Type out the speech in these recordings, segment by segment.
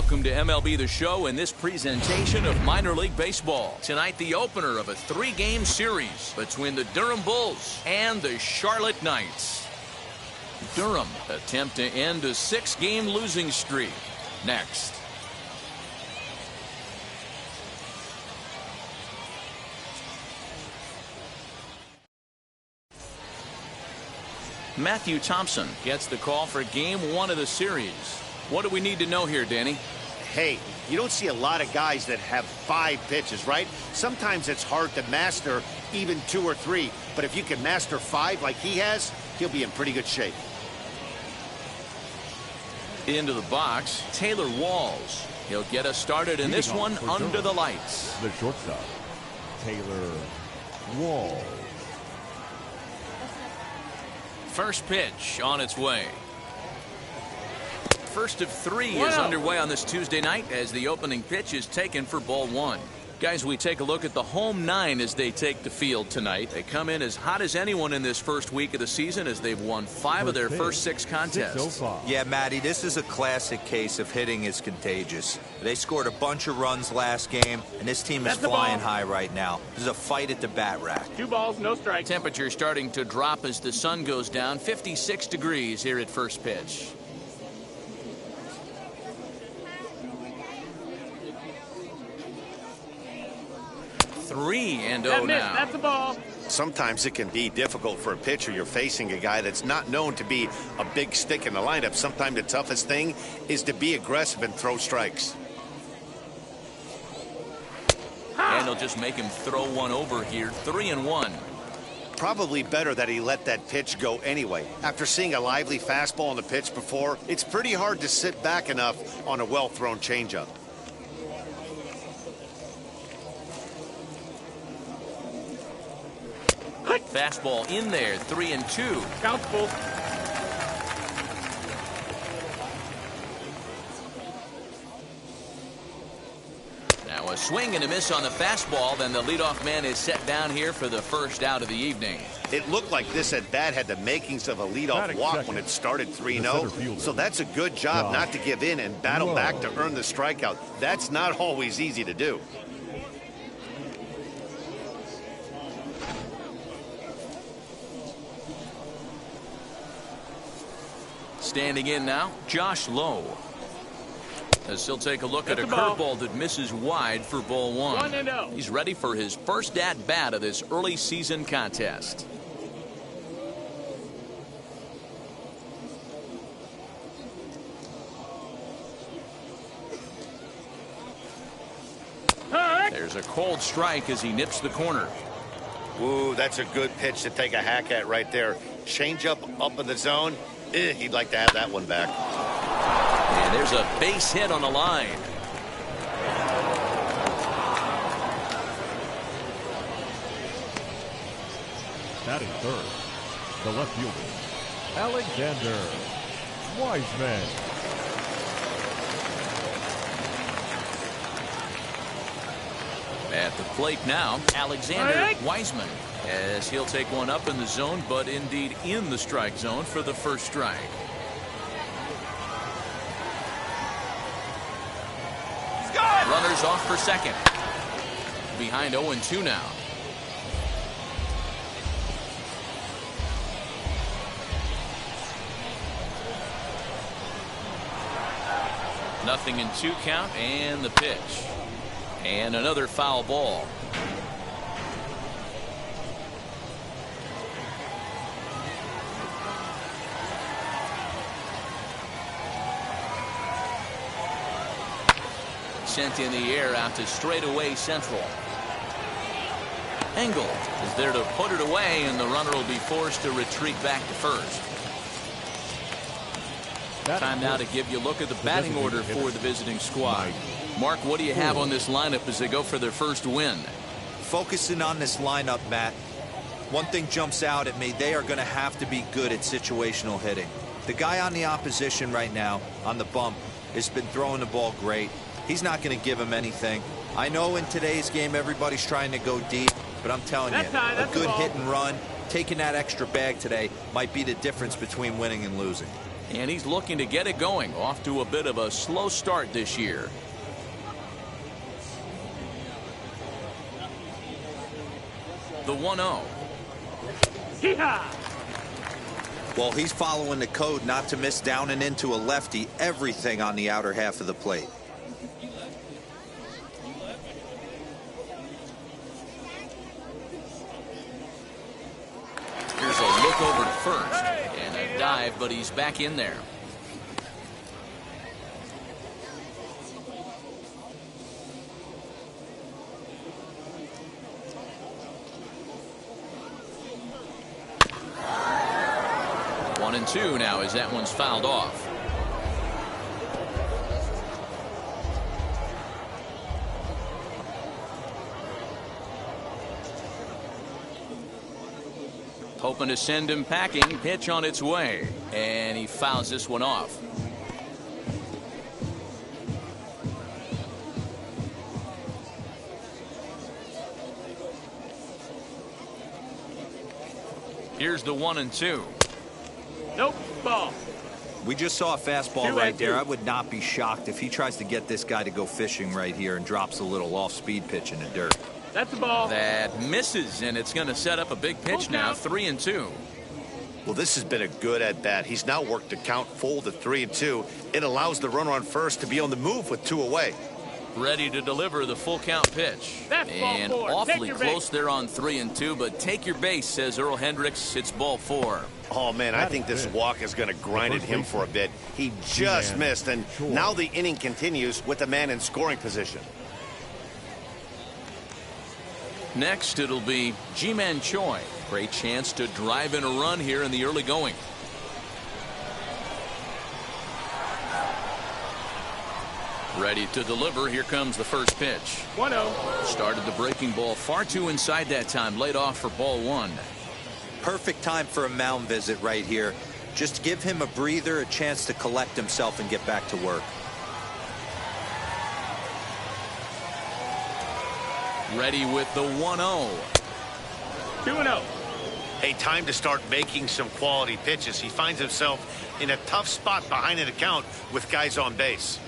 Welcome to MLB The Show and this presentation of minor league baseball. Tonight, the opener of a 3-game series between the Durham Bulls and the Charlotte Knights. Durham attempt to end a 6-game losing streak. Next. Matthew Thompson gets the call for game 1 of the series. What do we need to know here, Danny? Hey, you don't see a lot of guys that have 5 pitches, right? Sometimes it's hard to master even 2 or 3, but if you can master 5 like he has, he'll be in pretty good shape. Into the box, Taylor Walls. He'll get us started in this one under the lights. The shortstop, Taylor Walls. First pitch on its way. First of 3 is underway on this Tuesday night as the opening pitch is taken for ball 1. Guys, we take a look at the home 9 as they take the field tonight. They come in as hot as anyone in this first week of the season as they've won 5 of their first 6 contests. Yeah, Matty, this is a classic case of hitting is contagious. They scored a bunch of runs last game, and this team is flying high right now. This is a fight at the bat rack. 2 balls, no strikes. Temperature starting to drop as the sun goes down. 56 degrees here at first pitch. 3-0 now. That's a ball. Sometimes it can be difficult for a pitcher. You're facing a guy that's not known to be a big stick in the lineup. Sometimes the toughest thing is to be aggressive and throw strikes. And they'll just make him throw one over here. 3-1. Probably better that he let that pitch go anyway. After seeing a lively fastball on the pitch before, it's pretty hard to sit back enough on a well-thrown changeup. Fastball in there. 3-2. Count's full. Now a swing and a miss on the fastball. Then the leadoff man is set down here for the first out of the evening. It looked like this at bat had the makings of a leadoff walk when it started 3-0. So that's a good job not to give in and battle back to earn the strikeout. That's not always easy to do. Standing in now, Josh Lowe. As he'll take a look at a curveball that misses wide for ball 1. 1-0. He's ready for his first at-bat of this early season contest. There's a cold strike as he nips the corner. Ooh, that's a good pitch to take a hack at right there. Change up in the zone. He'd like to have that one back. And there's a base hit on the line. Batting third, the left fielder, Alexander Wiseman. At the plate now, Alexander Wiseman, as he'll take one up in the zone, but indeed in the strike zone for the first strike. Runners off for second. Behind 0-2 now. Nothing in 2 count, and the pitch. And another foul ball. Sent in the air out to straightaway central. Engel is there to put it away, and the runner will be forced to retreat back to first. Time now to give you a look at the batting order for the visiting squad. Mark, what do you have on this lineup as they go for their first win? Focusing on this lineup, Matt. One thing jumps out at me. They are going to have to be good at situational hitting. The guy on the opposition right now on the bump has been throwing the ball great. He's not going to give him anything. I know in today's game everybody's trying to go deep, but I'm telling you, a good hit and run, taking that extra bag today might be the difference between winning and losing. And he's looking to get it going. Off to a bit of a slow start this year. The 1-0. Well, he's following the code not to miss down and into a lefty. Everything on the outer half of the plate. Here's a look over to first. And a dive, but he's back in there. One and two now as that one's fouled off. Hoping to send him packing. Pitch on its way. And he fouls this one off. Here's the 1-2. Nope, ball. We just saw a fastball 2-2. right there. I would not be shocked if he tries to get this guy to go fishing right here and drops a little off-speed pitch in the dirt. That's a ball. That misses, and it's going to set up a big pitch now. 3-2. Well, this has been a good at-bat. He's now worked the count full to 3-2. It allows the runner on first to be on the move with 2 away. Ready to deliver the full count pitch. That's ball and 4. Awfully Take your close base. there on 3-2, but take your base, says Earl Hendricks. It's ball 4. Oh, man, I think this walk is going to grind at him for a bit. He just missed, and now the inning continues with the man in scoring position. Next, it'll be Ji-Man Choi. Great chance to drive in a run here in the early going. Ready to deliver. Here comes the first pitch. 1-0. Started the breaking ball far too inside that time. Laid off for ball 1. Perfect time for a mound visit right here. Just give him a breather, a chance to collect himself and get back to work. Ready with the 1-0. 2-0. Hey, time to start making some quality pitches. He finds himself in a tough spot behind an account with guys on base.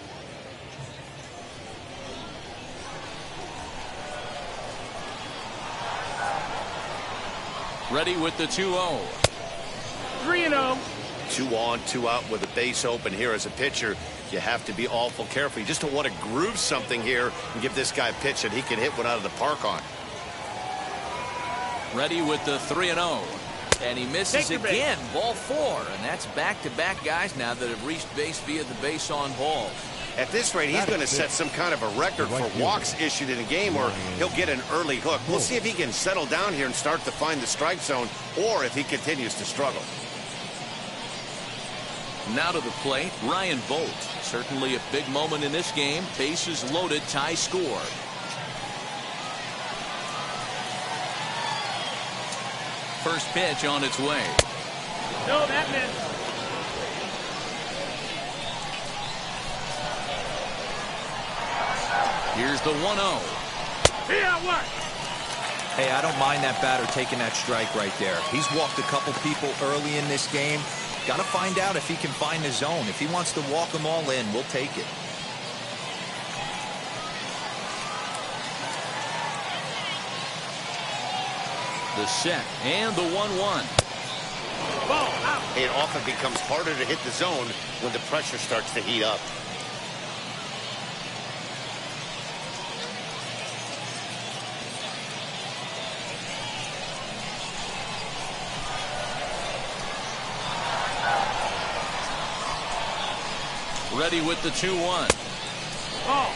Ready with the 2-0. 3-0. 2 on, 2 out with a base open here as a pitcher. You have to be awful careful. You just don't want to groove something here and give this guy a pitch that he can hit one out of the park on. Ready with the 3-0. And he misses Take your again. Ball 4. And that's back-to-back guys now that have reached base via the base on ball. At this rate, he's going to set some kind of a record for walks issued in a game, or he'll get an early hook. We'll see if he can settle down here and start to find the strike zone, or if he continues to struggle. Now to the plate, Ryan Bolt. Certainly a big moment in this game. Bases loaded, tie score. First pitch on its way. No, that missed. Here's the 1-0. Here I work. Hey, I don't mind that batter taking that strike right there. He's walked a couple people early in this game. Got to find out if he can find the zone. If he wants to walk them all in, we'll take it. The set and the 1-1. Ball out. It often becomes harder to hit the zone when the pressure starts to heat up. Ready with the 2-1. Ball.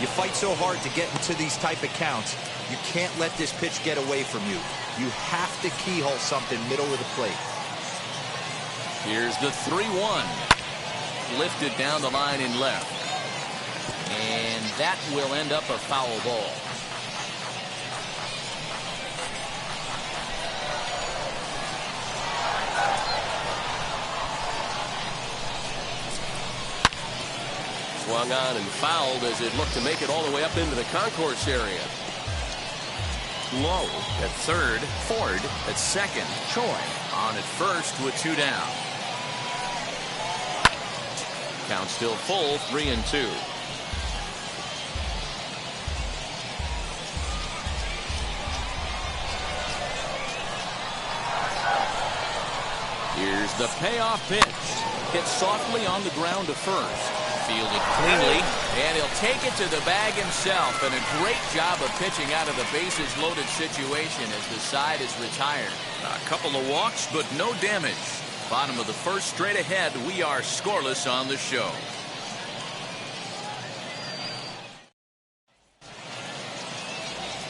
You fight so hard to get into these type of counts. You can't let this pitch get away from you. You have to keyhole something middle of the plate. Here's the 3-1. Lifted down the line in left. And that will end up a foul ball. Swung on and fouled as it looked to make it all the way up into the concourse area. Lowe at third, Ford at second, Choi on at first with 2 down. Count still full, 3-2. Here's the payoff pitch. Hit softly on the ground to first. Fielded cleanly, and he'll take it to the bag himself. And a great job of pitching out of the bases-loaded situation as the side is retired. A couple of walks, but no damage. Bottom of the first, straight ahead. We are scoreless on the show.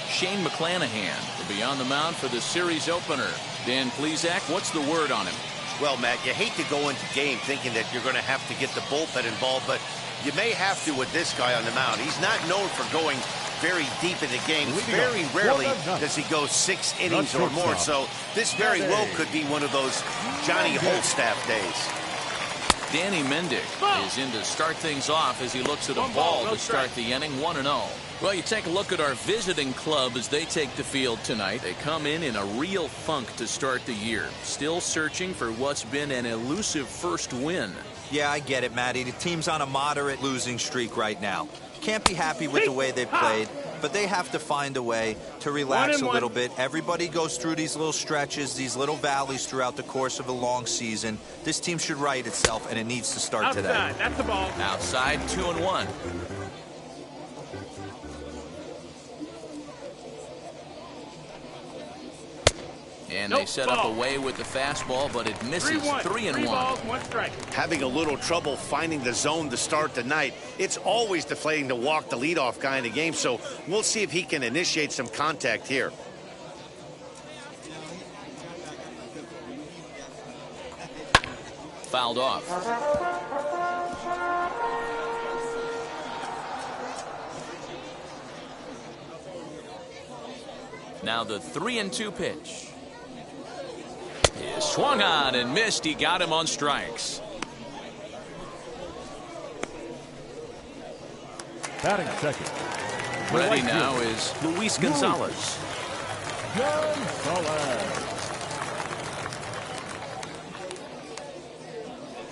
Shane McClanahan will be on the mound for the series opener. Dan Plesac, what's the word on him? Well, Matt, you hate to go into game thinking that you're going to have to get the bullpen involved, but you may have to with this guy on the mound. He's not known for going very deep in the game. Very rarely does he go 6 innings or more, so this very well could be one of those Johnny Holstaff days. Danny Mendick is in to start things off as he looks at a ball to start the inning, 1-0. Well, you take a look at our visiting club as they take the field tonight. They come in a real funk to start the year. Still searching for what's been an elusive first win. Yeah, I get it, Matty. The team's on a moderate losing streak right now. Can't be happy with the way they've played, but they have to find a way to relax a little bit. Everybody goes through these little stretches, these little valleys throughout the course of a long season. This team should right itself, and it needs to start today. Outside, that's the ball. Outside, 2-1. And they set up away with the fastball, but it misses. 3-1. 3 balls, 1 strike. Having a little trouble finding the zone to start the night. It's always deflating to walk the leadoff guy in the game, so we'll see if he can initiate some contact here. Fouled off. Now the 3-2 pitch. Is swung on and missed. He got him on strikes. Batting second. Ready now is Luis Gonzalez.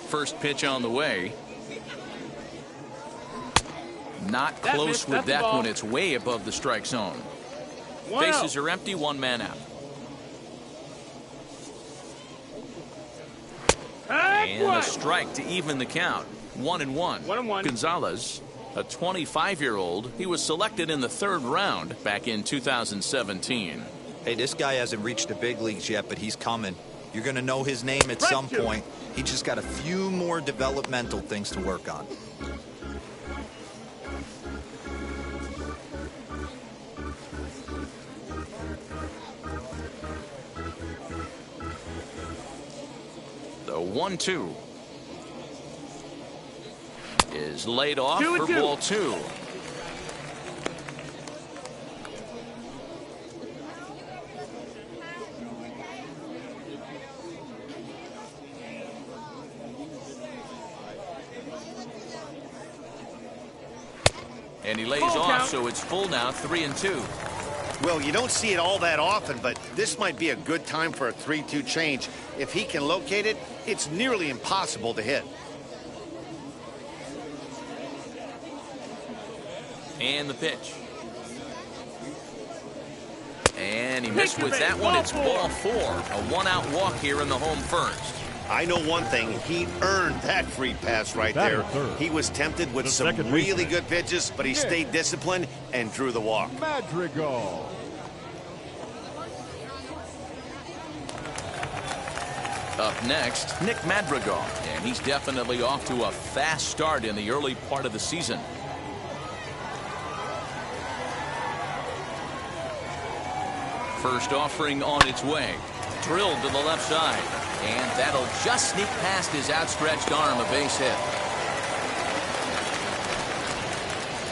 First pitch on the way. Not close with that one. It's way above the strike zone. Bases are empty, 1 man out. And a strike to even the count. 1-1. Gonzalez, a 25-year-old. He was selected in the 3rd round back in 2017. Hey, this guy hasn't reached the big leagues yet, but he's coming. You're going to know his name at some point. He just got a few more developmental things to work on. The 1-2 is laid off for ball 2. And he lays off, so it's full now, 3-2. Well, you don't see it all that often, but this might be a good time for a 3-2 change. If he can locate it, it's nearly impossible to hit. And the pitch. And he missed with that one. It's ball 4. A 1-out walk here in the home first. I know one thing. He earned that free pass right there. He was tempted with some really good pitches, but he stayed disciplined and drew the walk. Madrigal. Up next, Nick Madrigal. And he's definitely off to a fast start in the early part of the season. First offering on its way. Drilled to the left side. And that'll just sneak past his outstretched arm, a base hit.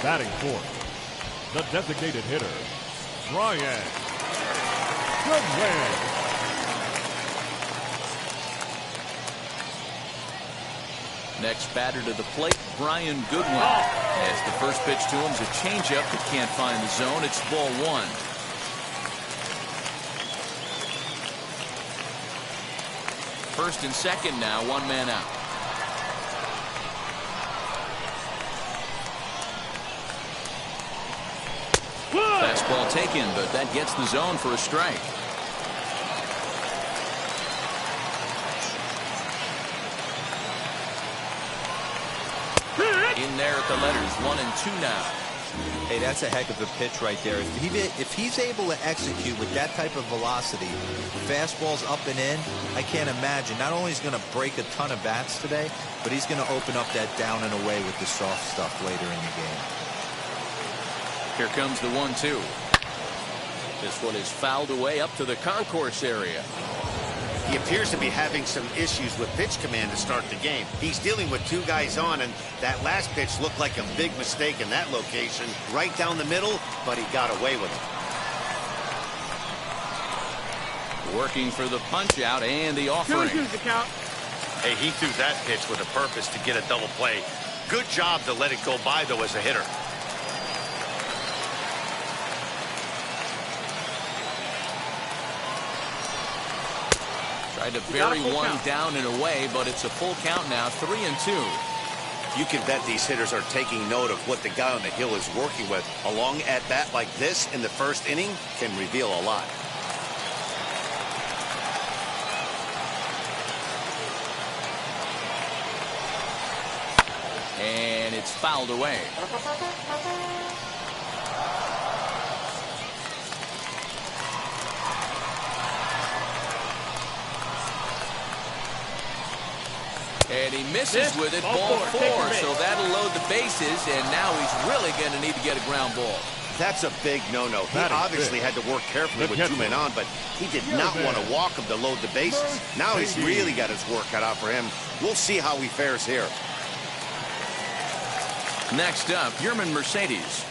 Batting fourth, the designated hitter, Brian Goodwin. Next batter to the plate, Brian Goodwin. As the first pitch to him is a changeup that can't find the zone. It's ball 1. First and second now, 1 man out. Fastball taken, but that gets the zone for a strike. In there at the letters, 1-2 now. Hey, that's a heck of a pitch right there. If he's able to execute with that type of velocity, fastballs up and in, I can't imagine. Not only is he going to break a ton of bats today, but he's going to open up that down and away with the soft stuff later in the game. Here comes the 1-2. This one is fouled away up to the concourse area. He appears to be having some issues with pitch command to start the game. He's dealing with two guys on, and that last pitch looked like a big mistake in that location. Right down the middle, but he got away with it. Working for the punch out and the offering. Hey, he threw that pitch with a purpose to get a double play. Good job to let it go by, though, as a hitter. Tried to bury one down and away, but it's a full count now, 3-2. You can bet these hitters are taking note of what the guy on the hill is working with. A long at-bat like this in the first inning can reveal a lot. And it's fouled away. And he misses with it, ball 4, so that'll load the bases, and now he's really going to need to get a ground ball. That's a big no-no. He obviously had to work carefully with 2 men on, but he did not want to walk him to load the bases. Now he's really got his work cut out for him. We'll see how he fares here. Next up, Yermin Mercedes.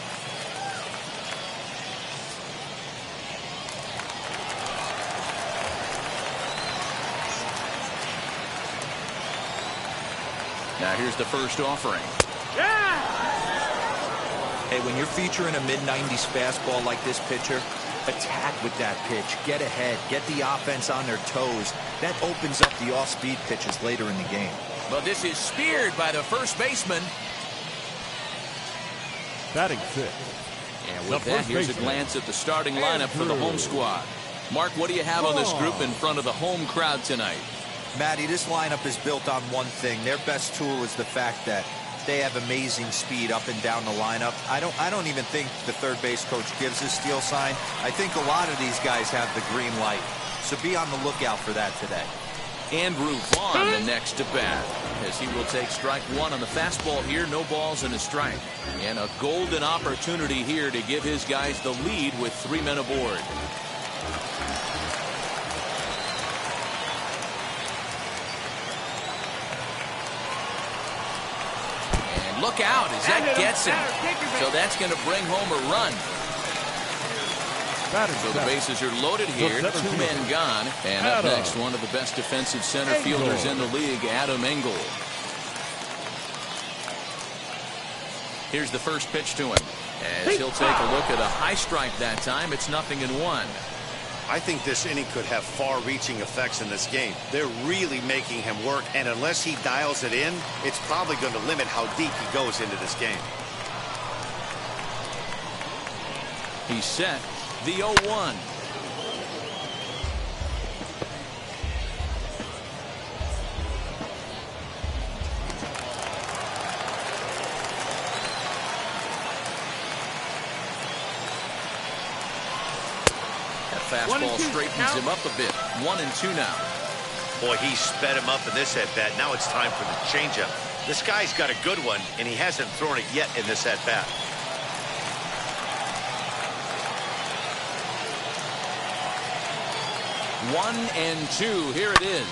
Now here's the first offering. Hey, when you're featuring a mid-90s fastball like this pitcher, attack with that pitch. Get ahead. Get the offense on their toes. That opens up the off-speed pitches later in the game. But this is speared by the first baseman. Batting 6. And with that, here's a glance at the starting lineup for the home squad. Mark, what do you have on this group in front of the home crowd tonight? Matty, this lineup is built on one thing. Their best tool is the fact that they have amazing speed up and down the lineup. I don't even think the third base coach gives a steal sign. I think a lot of these guys have the green light. So be on the lookout for that today. Andrew Vaughn the next to bat, as he will take strike 1 on the fastball here. No balls and a strike. And a golden opportunity here to give his guys the lead with 3 men aboard. Look out as that gets him. So that's going to bring home a run. So the bases are loaded here. 2 men gone. And up next, one of the best defensive center fielders in the league, Adam Engel. Here's the first pitch to him. As he'll take a look at a high strike that time. It's 0-1. I think this inning could have far-reaching effects in this game. They're really making him work, and unless he dials it in, it's probably going to limit how deep he goes into this game. He's set. The 0-1. Fastball straightens him up a bit. 1-2 now. Boy, he sped him up in this at-bat. Now it's time for the changeup. This guy's got a good one, and he hasn't thrown it yet in this at-bat. One and two. Here it is.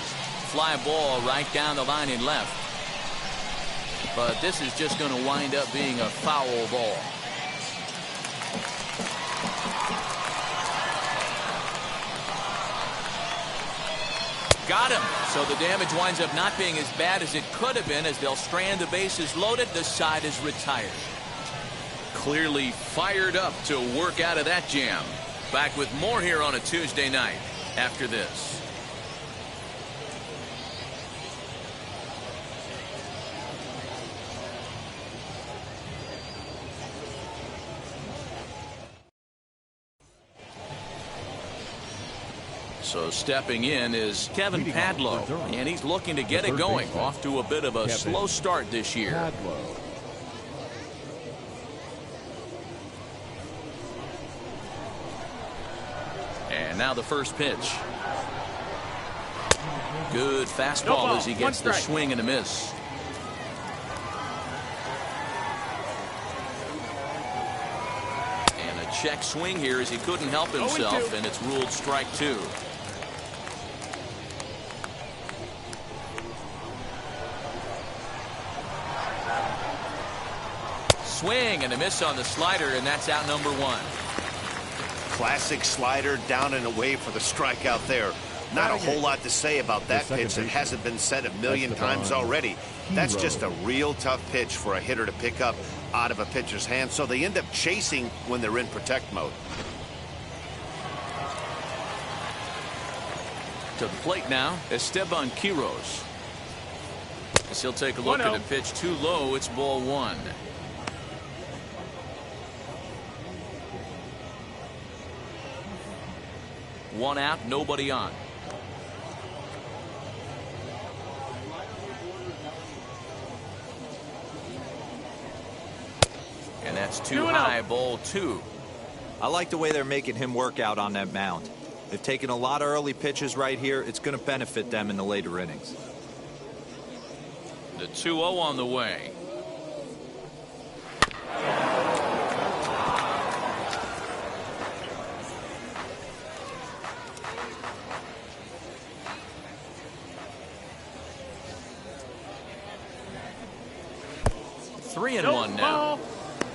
Fly ball right down the line in left. But this is just going to wind up being a foul ball. Got him. So the damage winds up not being as bad as it could have been, as they'll strand the bases loaded. The side is retired. Clearly fired up to work out of that jam. Back with more here on a Tuesday night after this. So stepping in is Kevin Padlow, and he's looking to get it going. Off to a bit of a slow start this year. Padlow. And now the first pitch. Good fastball as he gets the swing and a miss. And a check swing here as he couldn't help himself, and it's ruled strike 2. Swing and a miss on the slider, and that's out number 1. Classic slider, down and away for the strikeout there. Not a whole lot to say about that pitch that hasn't been said a million times already. That's just a real tough pitch for a hitter to pick up out of a pitcher's hand, so they end up chasing when they're in protect mode. To the plate now, Esteban Quiroz. As he'll take a look at a pitch too low, it's ball 1. One out, nobody on. And that's too high, ball 2. I like the way they're making him work out on that mound. They've taken a lot of early pitches right here. It's going to benefit them in the later innings. The 2-0 on the way. Three and one now.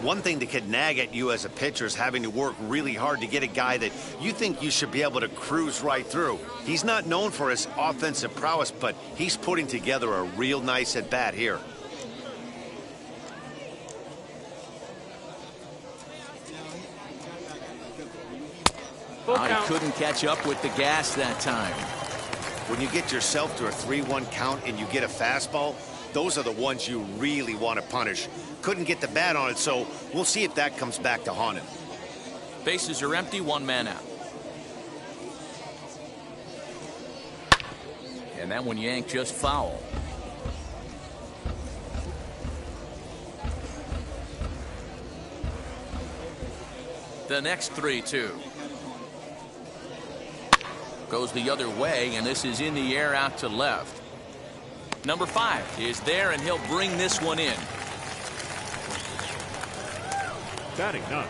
One thing that could nag at you as a pitcher is having to work really hard to get a guy that you think you should be able to cruise right through. He's not known for his offensive prowess, but he's putting together a real nice at-bat here. He couldn't catch up with the gas that time. When you get yourself to a 3-1 count and you get a fastball, those are the ones you really want to punish. Couldn't get the bat on it, so we'll see if that comes back to haunt him. Bases are empty, 1 man out. And that one yanked just foul. The next 3-2. Goes the other way, and this is in the air out to left. Number 5 is there, and he'll bring this one in. Batting 9,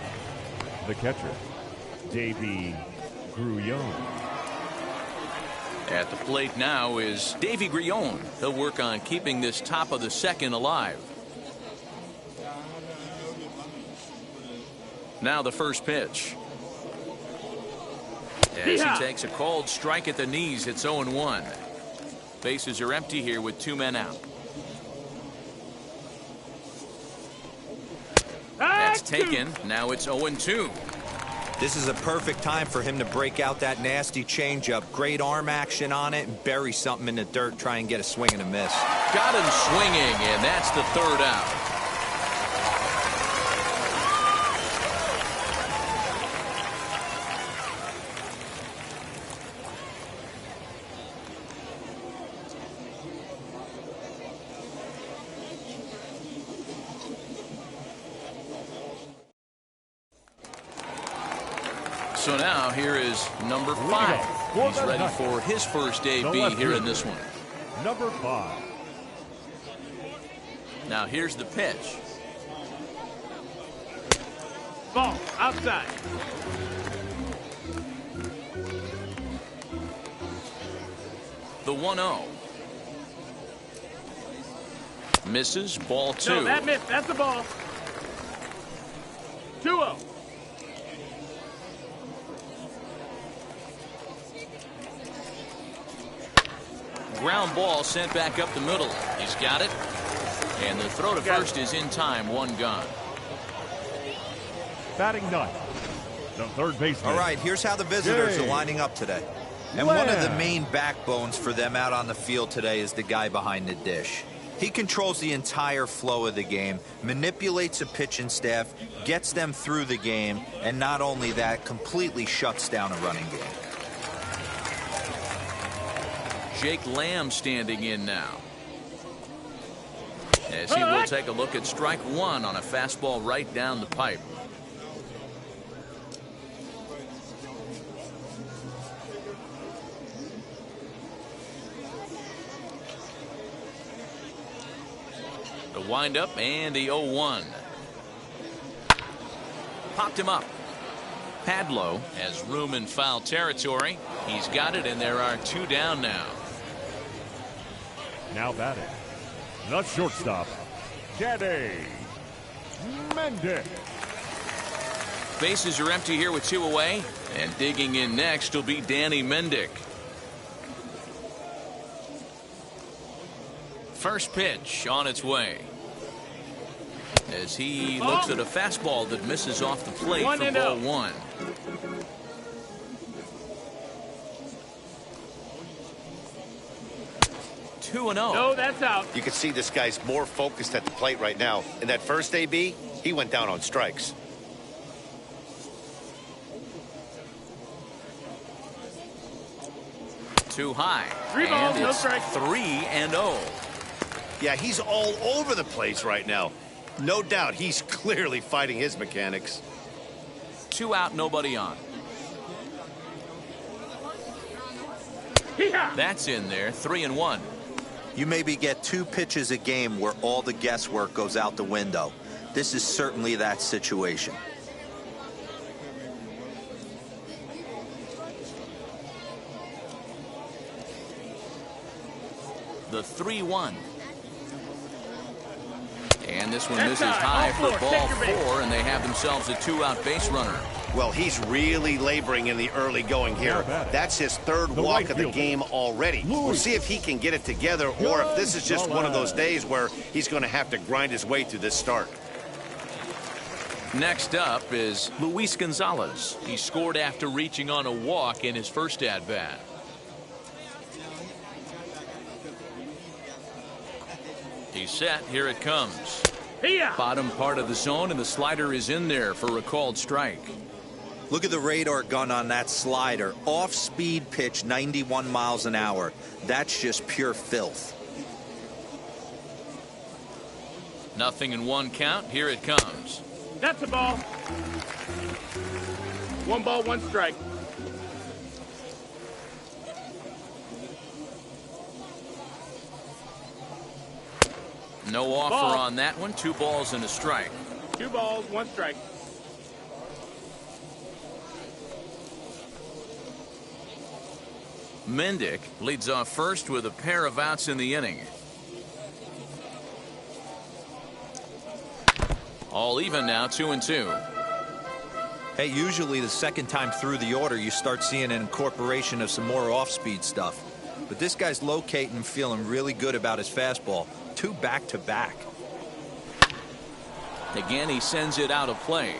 the catcher, Davy Grullon. At the plate now is Davy Grullon. He'll work on keeping this top of the second alive. Now the first pitch. As he takes a called strike at the knees, it's 0-1. Bases are empty here with 2 men out. That's taken. Now it's 0-2. This is a perfect time for him to break out that nasty changeup. Great arm action on it and bury something in the dirt. Try and get a swing and a miss. Got him swinging, and that's the 3rd out. So now here is number 5. He's ready for his first AB here in this one. Number 5. Now here's the pitch. Ball outside. The 1-0. Misses, ball 2. No, that missed. That's the ball. 2-0. Ground ball sent back up the middle. He's got it. And the throw to first is in time. 1 gone. Batting 9, the third baseman. All right, here's how the visitors are lining up today. And one of the main backbones for them out on the field today is the guy behind the dish. He controls the entire flow of the game, manipulates a pitching staff, gets them through the game, and not only that, completely shuts down a running game. Jake Lamb standing in now. As he will take a look at strike one on a fastball right down the pipe. The windup and the 0-1. Popped him up. Padlo has room in foul territory. He's got it, and there are two down now. Now batting, the shortstop, Danny Mendick. Bases are empty here with two away, and digging in next will be Danny Mendick. First pitch on its way. As he looks at a fastball that misses off the plate for ball one. Two and 0. No, that's out. You can see this guy's more focused at the plate right now. In that first AB, he went down on strikes. Too high. 3 balls, and no it's strike. 3-0. Yeah, he's all over the place right now. No doubt he's clearly fighting his mechanics. 2 out, nobody on. That's in there. 3-1. You maybe get 2 pitches a game where all the guesswork goes out the window. This is certainly that situation. The 3-1. And this one misses high for ball 4, and they have themselves a 2-out base runner. Well, he's really laboring in the early going here. That's his third walk of the game already. We'll see if he can get it together or if this is just one of those days where he's going to have to grind his way through this start. Next up is Luis Gonzalez. He scored after reaching on a walk in his first at-bat. He's set. Here it comes. Bottom part of the zone, and the slider is in there for a called strike. Look at the radar gun on that slider. Off-speed pitch, 91 miles an hour. That's just pure filth. Nothing in 1 count. Here it comes. That's a ball. 1 ball, 1 strike. No offer on that one. 2 balls and a strike. 2 balls, 1 strike. Mendick leads off first with a pair of outs in the inning. All even now, 2-2. Hey, usually the second time through the order you start seeing an incorporation of some more off-speed stuff. But this guy's locating, feeling really good about his fastball. 2 back-to-back. Again, he sends it out of play.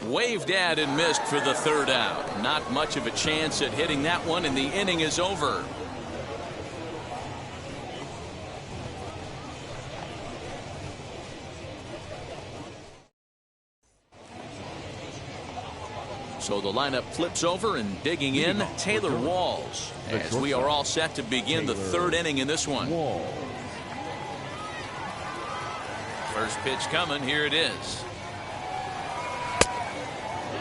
Waved at and missed for the 3rd out. Not much of a chance at hitting that one, and the inning is over. So the lineup flips over, and digging in, Taylor Walls, as we are all set to begin the 3rd inning in this one. First pitch coming. Here it is.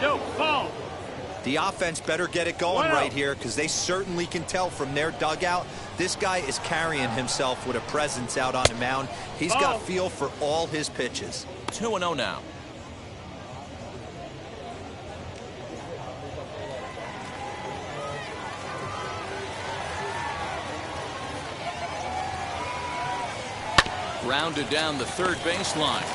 No, ball. The offense better get it going right here, because they certainly can tell from their dugout this guy is carrying himself with a presence out on the mound. He's got feel for all his pitches. 2-0 now. Rounded down the 3rd baseline.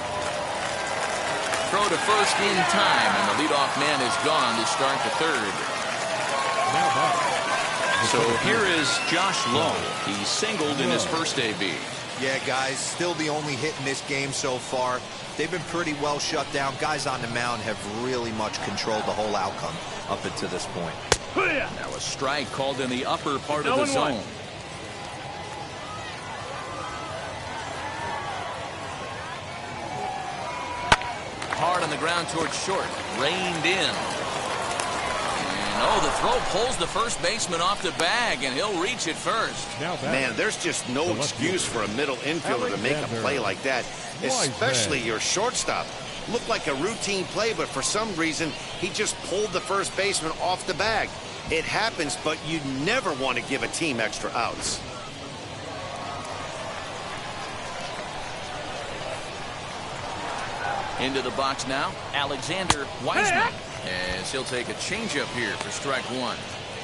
Throw to first in time, and the leadoff man is gone to start the 3rd. So here is Josh Lowe. He singled in his first AB. Yeah, guys, still the only hit in this game so far. They've been pretty well shut down. Guys on the mound have really much controlled the whole outcome up until this point. Now a strike called in the upper part of the zone. the ground towards short. Reined in. Oh, the throw pulls the first baseman off the bag, and he'll reach it first. Man, there's just no excuse for a middle infielder to make a play like that, especially your shortstop. Looked like a routine play, but for some reason, he just pulled the first baseman off the bag. It happens, but you never want to give a team extra outs. Into the box now, Alexander Wiseman. As he'll take a changeup here for strike one.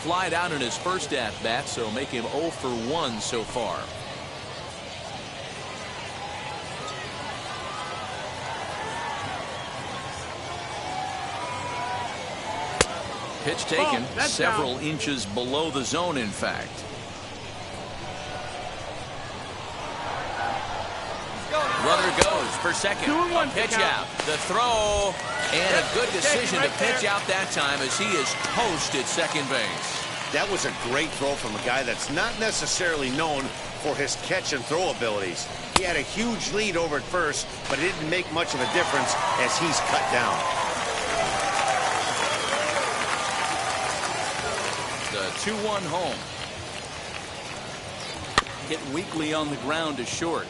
Flied out in his first at-bat, so make him 0 for 1 so far. Pitch taken several inches below the zone, in fact. Runner goes for second. A pitch out. The throw. And a good decision to pitch out that time as he is toast at second base. That was a great throw from a guy that's not necessarily known for his catch and throw abilities. He had a huge lead over at first, but it didn't make much of a difference as he's cut down. The 2-1 home. Hit weakly on the ground to short.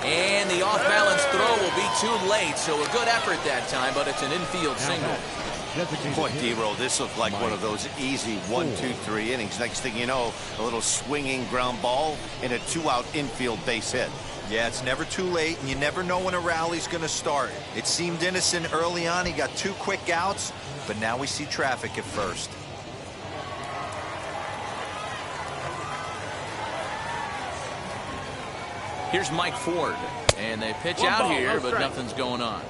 And the off-balance throw will be too late, so a good effort that time, but it's an infield single. Boy, D-Roll, this looked like one of those easy 1-2-3 innings. Next thing you know, a little swinging ground ball and a 2-out infield base hit. Yeah, it's never too late, and you never know when a rally's going to start. It seemed innocent early on. He got 2 quick outs, but now we see traffic at first. Here's Mike Ford, and they pitch out here, but nothing's going on.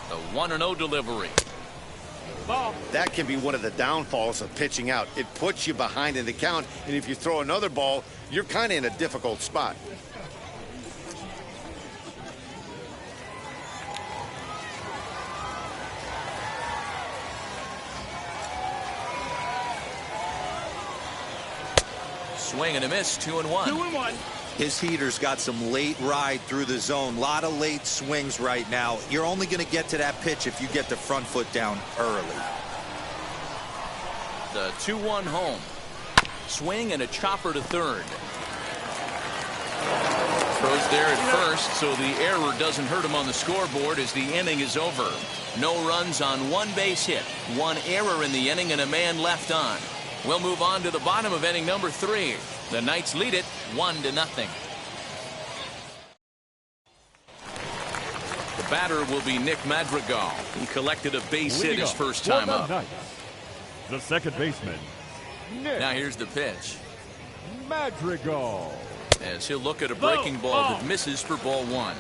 The 1-0 delivery. That can be one of the downfalls of pitching out. It puts you behind in the count, and if you throw another ball, you're kind of in a difficult spot. Swing and a miss, 2-1. 2-1. His heater's got some late ride through the zone. A lot of late swings right now. You're only going to get to that pitch if you get the front foot down early. The 2-1 home. Swing and a chopper to third. Throws there at first, so the error doesn't hurt him on the scoreboard as the inning is over. No runs on 1 base hit, 1 error in the inning, and a man left on. We'll move on to the bottom of inning number 3. The Knights lead it 1-0. The batter will be Nick Madrigal. He collected a base hit his first time up. The second baseman, Nick. Now here's the pitch. Madrigal. As he'll look at a breaking ball that misses for ball 1.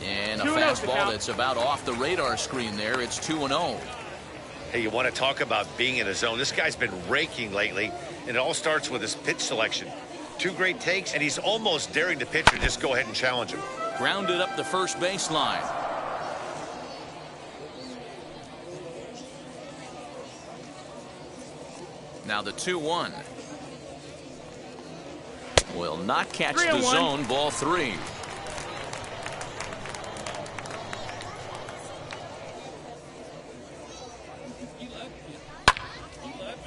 And a fastball that's about off the radar screen there. It's 2-0. Hey, you want to talk about being in a zone? This guy's been raking lately, and it all starts with his pitch selection. 2 great takes, and he's almost daring the pitcher just go ahead and challenge him. Grounded up the first baseline. Now the 2-1. Will not catch the zone. Ball 3.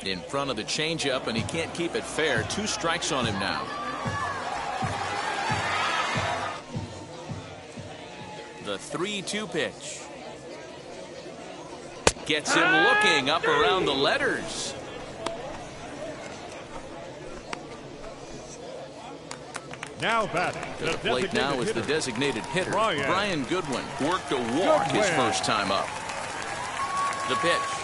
In front of the changeup, and he can't keep it fair. 2 strikes on him now. The 3-2 pitch. Gets him looking up around the letters. Now batting. To the plate now is the designated hitter, Brian Goodwin. Worked a walk his first time up. The pitch.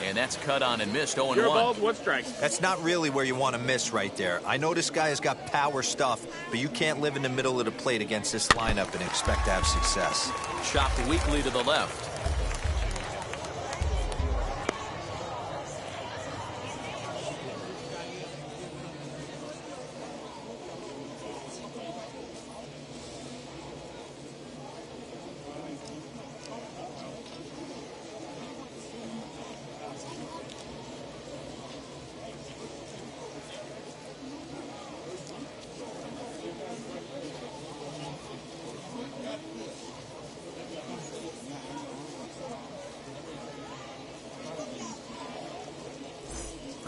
And that's cut on and missed. 0-1. 0 balls, 1 strike. That's not really where you want to miss right there. I know this guy has got power stuff, but you can't live in the middle of the plate against this lineup and expect to have success. Chopped weakly to the left.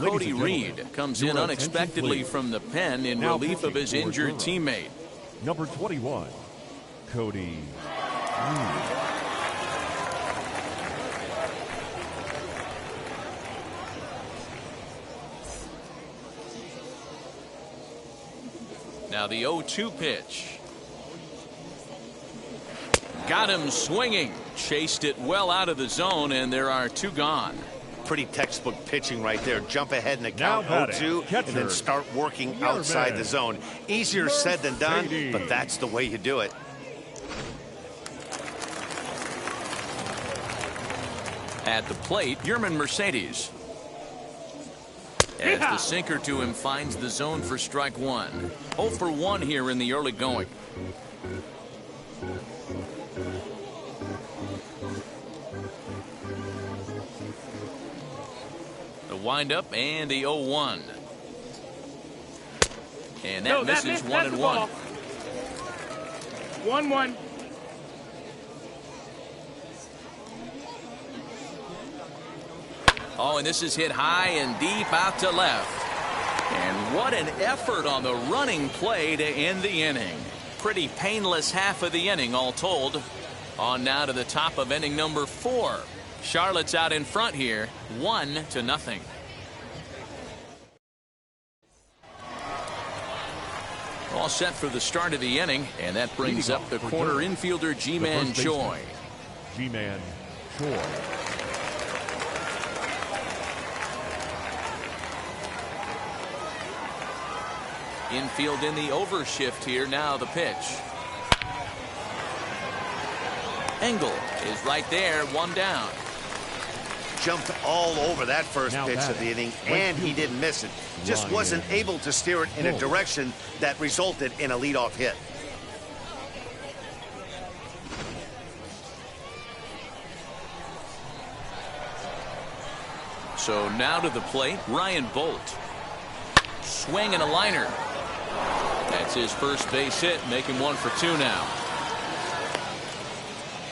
Cody Reed comes in unexpectedly from the pen in relief of his injured teammate. Number 21, Cody Reed. Now the 0-2 pitch. Got him swinging. Chased it well out of the zone, and there are 2 gone. Pretty textbook pitching right there. Jump ahead in the count 0-2 and then start working outside the zone. Easier said than done, but that's the way you do it. At the plate, Yermin Mercedes. As the sinker to him finds the zone for strike 1. 0 for 1 here in the early going. The windup and the 0-1. And that misses 1-1. 1-1. Oh, and this is hit high and deep out to left. And what an effort on the running play to end the inning. Pretty painless half of the inning all told. On now to the top of inning number 4. Charlotte's out in front here, 1-0. All set for the start of the inning, and that brings up the corner infielder Ji-Man Choi. Ji-Man Choi. Infield in the overshift here. Now the pitch. Engel is right there, 1 down. Jumped all over that first pitch of the inning, and he didn't miss it. Just wasn't able to steer it in a direction that resulted in a leadoff hit. So now to the plate, Ryan Bolt. Swing and a liner. That's his first base hit, making 1 for 2 now.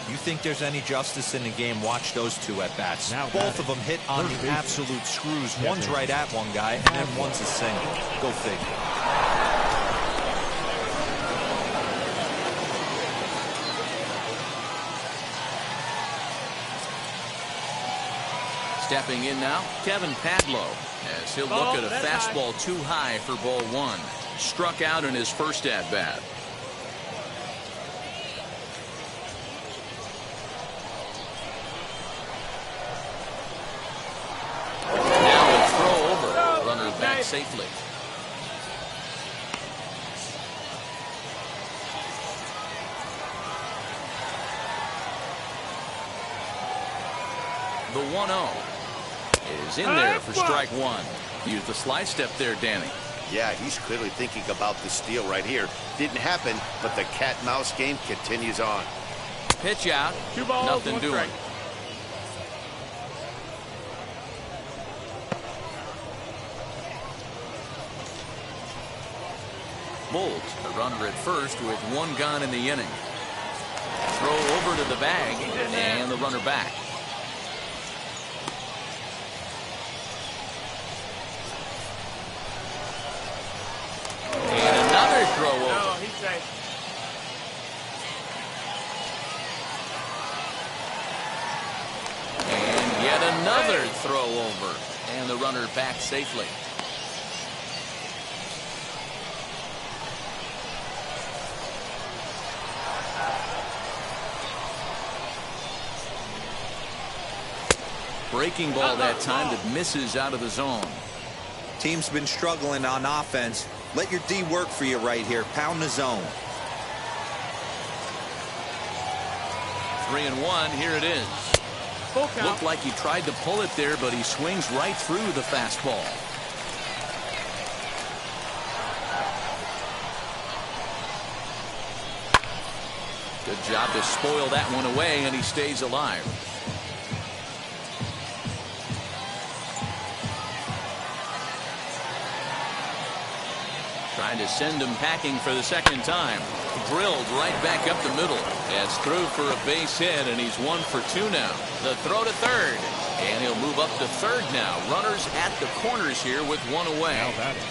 You think there's any justice in the game? Watch those 2 at bats. Both of them hit on the absolute screws. One's right at one guy, and then one's a single. Go figure. Stepping in now, Kevin Padlo, as he'll look at a fastball too high for ball 1. Struck out in his first at-bat. Now a throw over. Runner back safely. The 1-0 is in there for strike 1. Use the slide step there, Danny. Yeah, he's clearly thinking about the steal right here. Didn't happen, but the cat-mouse game continues on. Pitch out. 2 balls, nothing 1 doing. strike. Bolt, the runner at first with 1 gone in the inning. Throw over to the bag, and the runner back. And another throw over. No, he's safe. And yet another throw over. And the runner back safely. Breaking ball that time that misses out of the zone. Team's been struggling on offense. Let your D work for you right here. Pound the zone. 3-1. Here it is. Full count. Looked like he tried to pull it there, but he swings right through the fastball. Good job to spoil that one away, and he stays alive. Trying to send him packing for the second time. Drilled right back up the middle. That's through for a base hit, and he's 1 for 2 now. The throw to third. And he'll move up to third now. Runners at the corners here with one away. Now batting.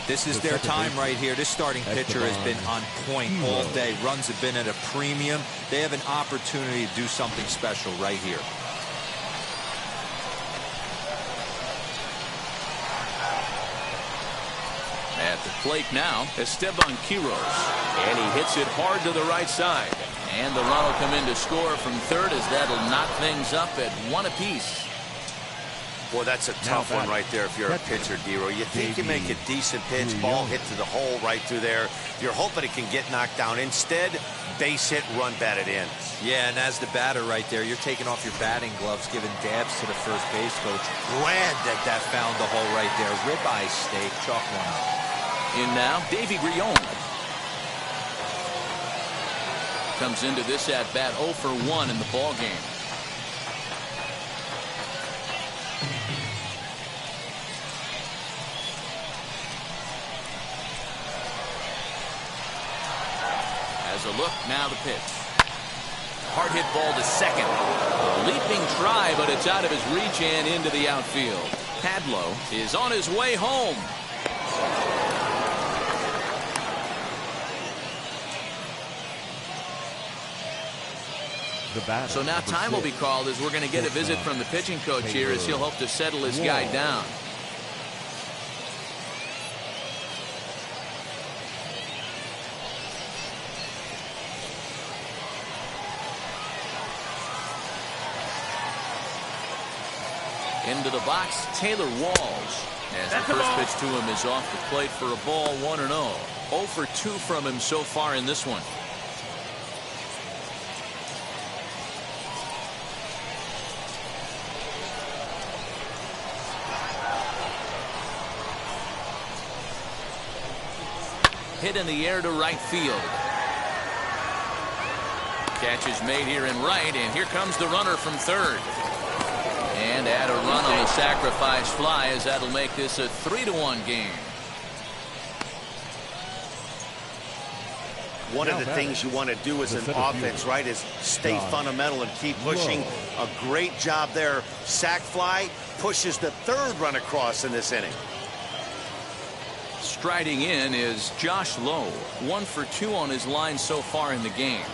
This is their time right here. This starting pitcher has been on point all day. Runs have been at a premium. They have an opportunity to do something special right here. At the plate now, Esteban Quiroz. And he hits it hard to the right side. And the run will come in to score from third as that'll knock things up at one apiece. Well, that's a tough one right there if you're a pitcher, Dero. You think you make a decent pitch, ball hit to the hole right through there. You're hoping it can get knocked down. Instead, base hit, run batted in. Yeah, and as the batter right there, you're taking off your batting gloves, giving dabs to the first base coach. Glad that found the hole right there. Ribeye steak, chalk one up. In now, Davy Grion. Comes into this at-bat 0 for 1 in the ball game. As a look, now the pitch. Hard hit ball to second. A leaping try, but it's out of his reach and into the outfield. Padlo is on his way home. So now time will be called as we're going to get a visit from the pitching coach here as he'll hope to settle his guy down. Into the box, Taylor Walls. As the first pitch to him is off the plate for a ball, 1-0. 0 for 2 from him so far in this one. Hit in the air to right field. Catch is made here in right, and here comes the runner from third. And add a run on the sacrifice fly as that'll make this a 3-1 game. One of the things you want to do as an offense, right, is stay fundamental and keep pushing. A great job there. Sac fly pushes the third run across in this inning. Striding in is Josh Lowe. 1 for 2 on his line so far in the game.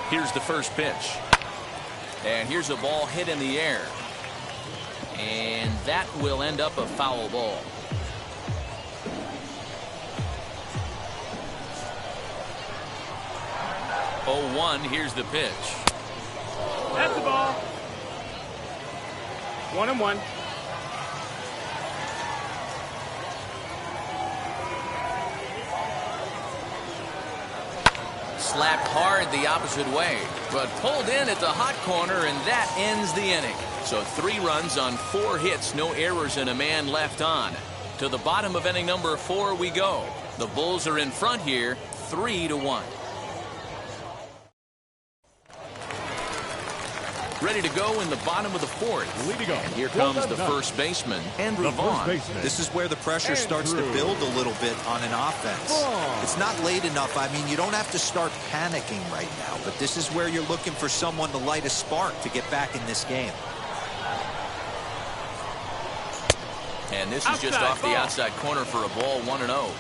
Here's the first pitch. And here's a ball hit in the air. And that will end up a foul ball. Oh, 1, here's the pitch. That's the ball. 1-1. Slapped hard the opposite way, but pulled in at the hot corner, and that ends the inning. So 3 runs on 4 hits, no errors, and a man left on. To the bottom of inning number 4 we go. The Bulls are in front here, 3-1. Ready to go in the bottom of the 4th. And here comes the first baseman, Andrew Vaughn. This is where the pressure starts to build a little bit on an offense. It's not late enough. I mean, you don't have to start panicking right now, but this is where you're looking for someone to light a spark to get back in this game. And this is just off the outside corner for a ball, 1-0.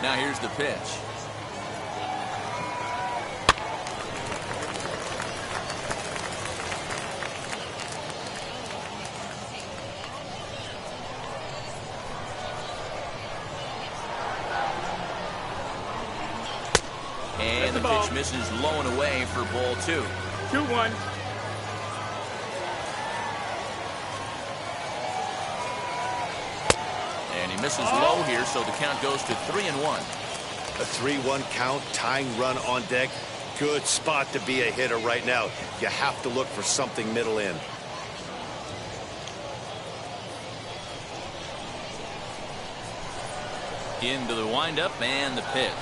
Now here's the pitch. And the pitch misses low and away for ball 2. 2-1. And he misses low here, so the count goes to 3-1. A 3-1 count, tying run on deck. Good spot to be a hitter right now. You have to look for something middle in. Into the windup and the pitch.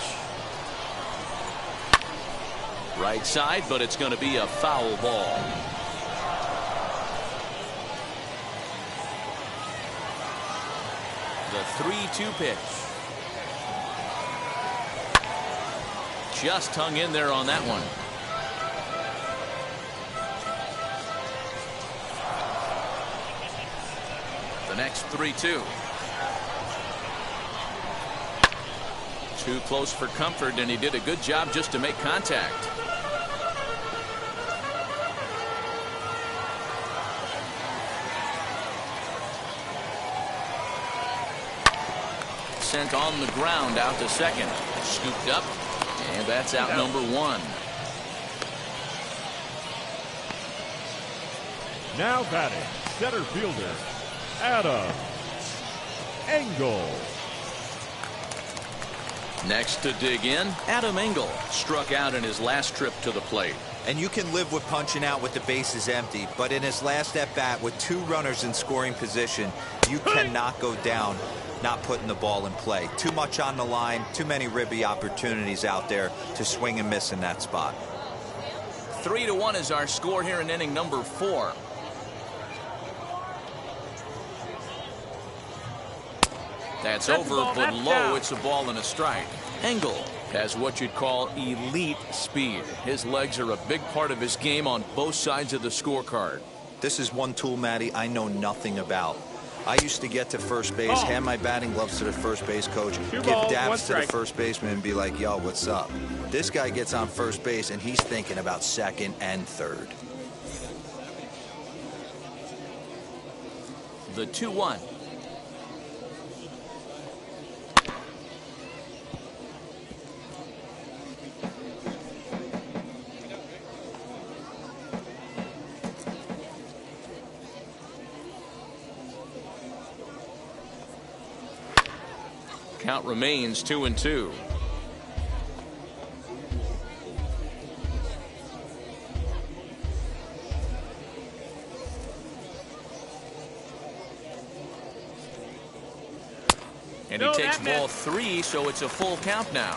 Right side, but it's going to be a foul ball. The 3-2 pitch. Just hung in there on that one. The next 3-2. Too close for comfort, and he did a good job just to make contact. Sent on the ground out to second. Scooped up, and that's out number one. Now batting, center fielder, Adam Engel. Next to dig in, Adam Engel struck out in his last trip to the plate. And you can live with punching out with the bases empty, but in his last at bat with 2 runners in scoring position, you cannot go down not putting the ball in play. Too much on the line, too many ribby opportunities out there to swing and miss in that spot. 3-1 is our score here in inning number 4. That's over, but low. It's a ball and a strike. Engel has what you'd call elite speed. His legs are a big part of his game on both sides of the scorecard. This is one tool, Matty, I know nothing about. I used to get to first base, hand my batting gloves to the first base coach, give daps to the first baseman and be like, yo, what's up? This guy gets on first base and he's thinking about second and third. The 2-1. Count remains 2-2. And he takes ball 3, so it's a full count now.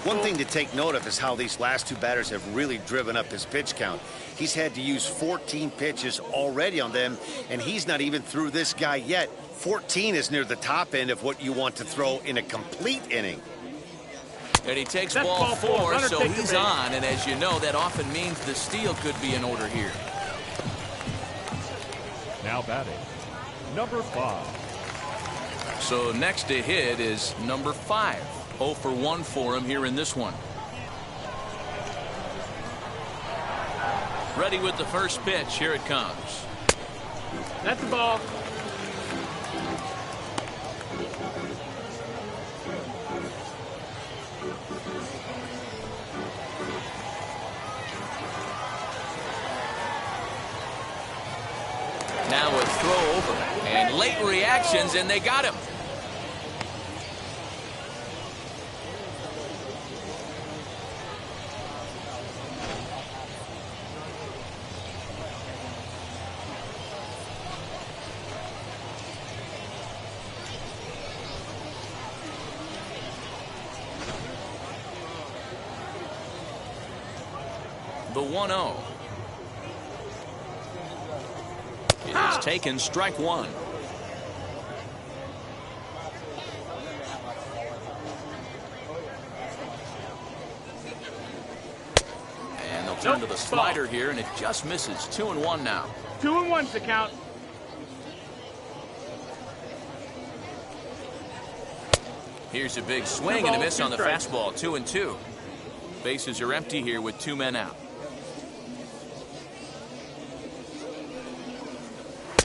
One thing to take note of is how these last 2 batters have really driven up his pitch count. He's had to use 14 pitches already on them, and he's not even through this guy yet. 14 is near the top end of what you want to throw in a complete inning. And he takes ball 4, so he's on, and as you know, that often means the steal could be in order here. Now batting, number 5. So next to hit is number 5. 0 for 1 for him here in this one. Ready with the first pitch. Here it comes. That's the ball. Now a throw over and late reactions, and they got him. The 1-0 is taken, strike 1. And they'll turn to the slider here, and it just misses. 2-1 now. 2-1's the count. Here's a big swing and a miss on the fastball. 2-2. Bases are empty here with 2 men out.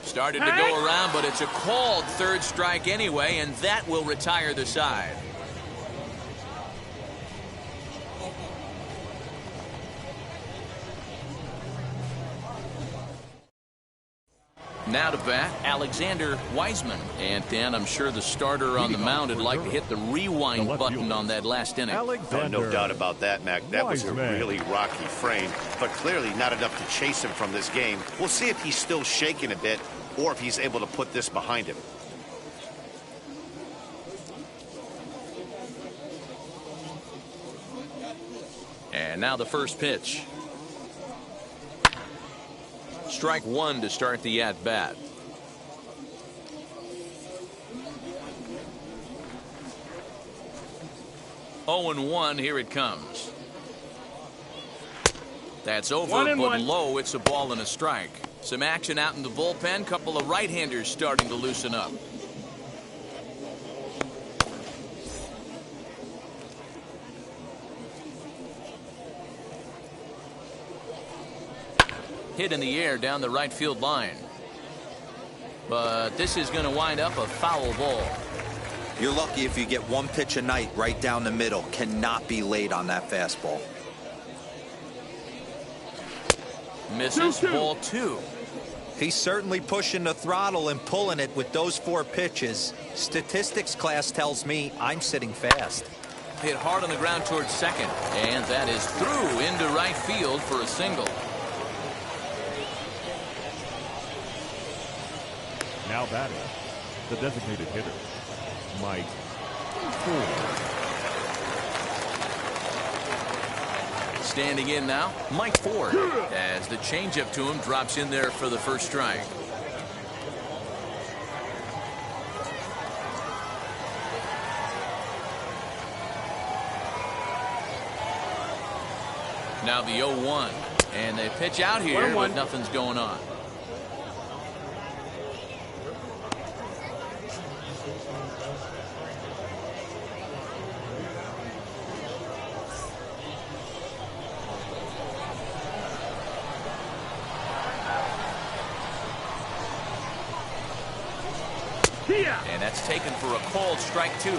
Started to go around, but it's a called third strike anyway, and that will retire the side. Now to bat, Alexander Wiseman. And Dan, I'm sure the starter on the mound would like to hit the rewind button on that last inning. Oh, no doubt about that, Mac. That was a really rocky frame, but clearly not enough to chase him from this game. We'll see if he's still shaking a bit or if he's able to put this behind him. And now the first pitch. Strike 1 to start the at-bat. 0-1, here it comes. That's over, 1-1. but low. It's a ball and a strike. Some action out in the bullpen. Couple of right-handers starting to loosen up. Hit in the air down the right field line. But this is going to wind up a foul ball. You're lucky if you get one pitch a night right down the middle. Cannot be late on that fastball. Misses 2-2. ball 2. He's certainly pushing the throttle and pulling it with those 4 pitches. Statistics class tells me I'm sitting fast. Hit hard on the ground towards second. And that is through into right field for a single. Now batting, the designated hitter, Mike Ford. Standing in now, Mike Ford, as the changeup to him drops in there for the first strike. Now the 0-1, and they pitch out here, 1-1. but nothing's going on. And that's taken for a called strike 2.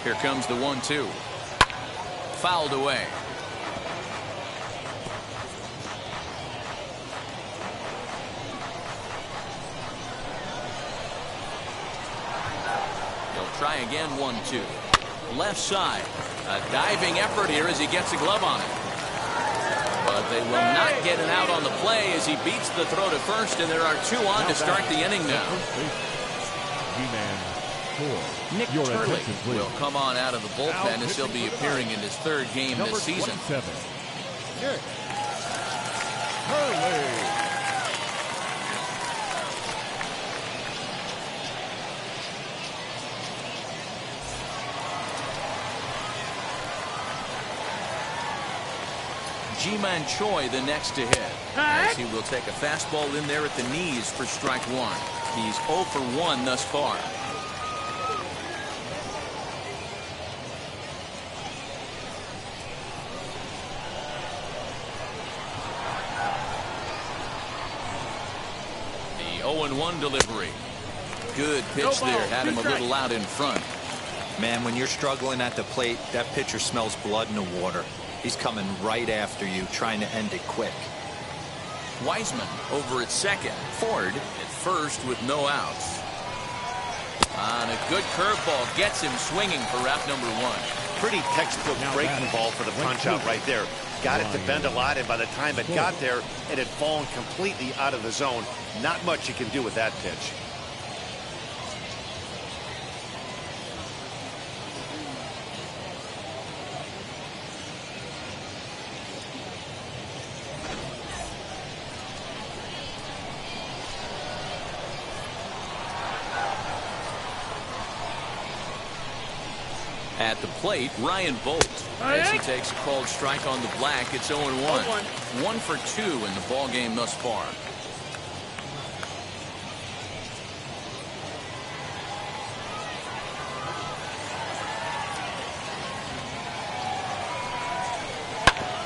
Here comes the 1-2. Fouled away. Try again, 1-2. Left side. A diving effort here as he gets a glove on it. But they will not get it out on the play as he beats the throw to first, and there are 2 on to start the inning now. G-Man Ford. Nick Your Turley attention, please. will come on out of the bullpen as he'll be appearing in his 3rd game Number this season. 27, Nick Turley. Ji-Man Choi the next to hit, as he will take a fastball in there at the knees for strike 1. He's 0 for 1 thus far. The 0-1 delivery. Good pitch there, had him a little out in front. Man, when you're struggling at the plate, that pitcher smells blood in the water. He's coming right after you, trying to end it quick. Wiseman over at second. Ford at first with no outs. And a good curveball gets him swinging for route number 1. Pretty textbook Now breaking batting, ball for the punch out right there. Got it to bend a lot, and by the time it got there, it had fallen completely out of the zone. Not much you can do with that pitch. At the plate, Ryan Bolt, as he takes a called strike on the black. It's 0-1. 1 for 2 in the ball game thus far.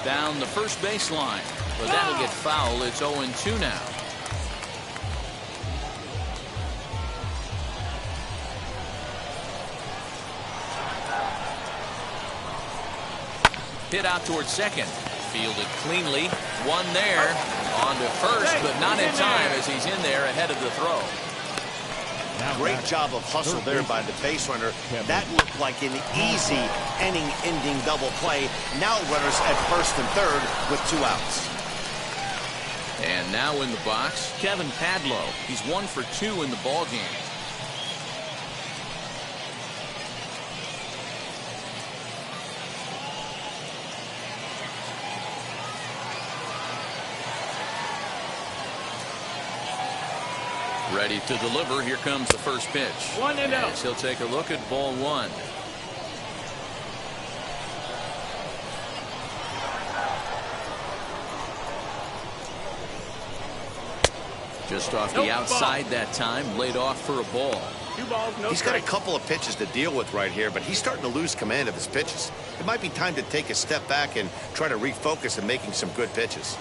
Down the first baseline, but that'll get foul. It's 0-2 now. Hit out towards second. Fielded cleanly. 1 there. On to first, but not in time as he's in there ahead of the throw. Great job of hustle there by the base runner. That looked like an easy inning-ending double play. Now runners at first and third with 2 outs. And now in the box, Kevin Padlo. He's 1 for 2 in the ball game. Ready to deliver. Here comes the first pitch. 1-0. As he'll take a look at ball one. Just off the outside that time, laid off for a ball. 2 balls, no He's got a strikes. couple of pitches to deal with right here, but he's starting to lose command of his pitches. It might be time to take a step back and try to refocus on making some good pitches.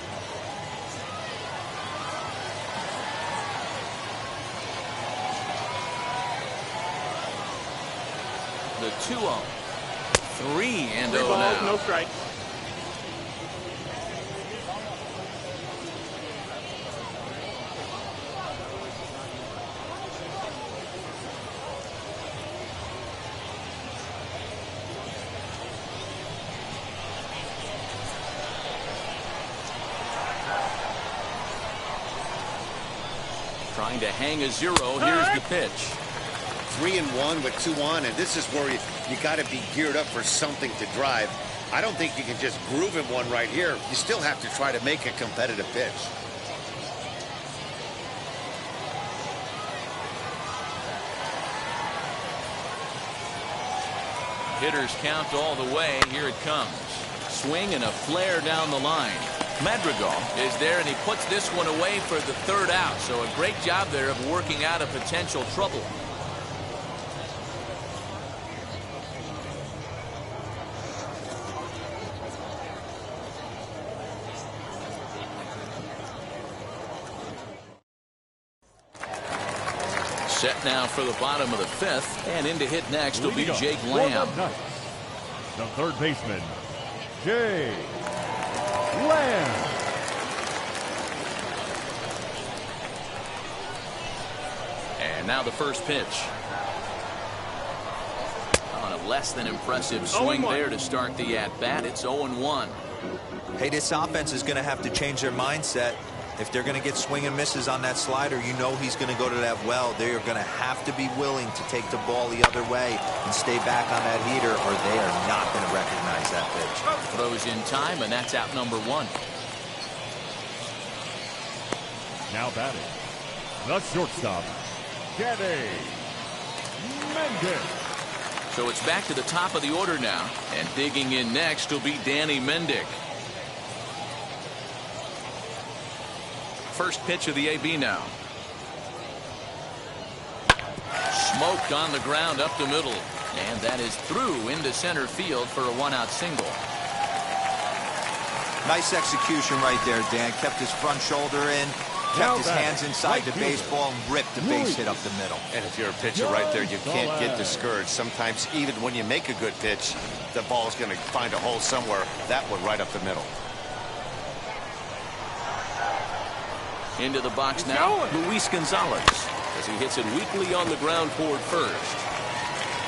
The 2-0. 3-0 3 balls, now. no strikes. Trying to hang a 0. Here's the pitch. 3-1 with 2 on, and this is where you got to be geared up for something to drive. I don't think you can just groove in one right here. You still have to try to make a competitive pitch. Hitters count all the way. Here it comes. Swing and a flare down the line. Madrigal is there, and he puts this one away for the 3rd out. So a great job there of working out a potential trouble. Set now for the bottom of the 5th, and in to hit next will be Jake Lamb. The third baseman, Jake Lamb. And now the first pitch. On a less than impressive swing there to start the at-bat. It's 0-1. Hey, this offense is going to have to change their mindset. If they're going to get swing and misses on that slider, you know he's going to go to that well. They are going to have to be willing to take the ball the other way and stay back on that heater, or they are not going to recognize that pitch. Throws in time, and that's out number 1. Now batting, the shortstop, Danny Mendick. So it's back to the top of the order now, and digging in next will be Danny Mendick. First pitch of the AB now. Smoked on the ground up the middle, and that is through into center field for a 1-out single. Nice execution right there, Dan. Kept his front shoulder in, kept his hands inside the baseball, and ripped the base hit up the middle. And if you're a pitcher right there, you can't get discouraged. Sometimes even when you make a good pitch, the ball's going to find a hole somewhere. That one right up the middle. Into the box now, Luis Gonzalez, as he hits it weakly on the ground toward first.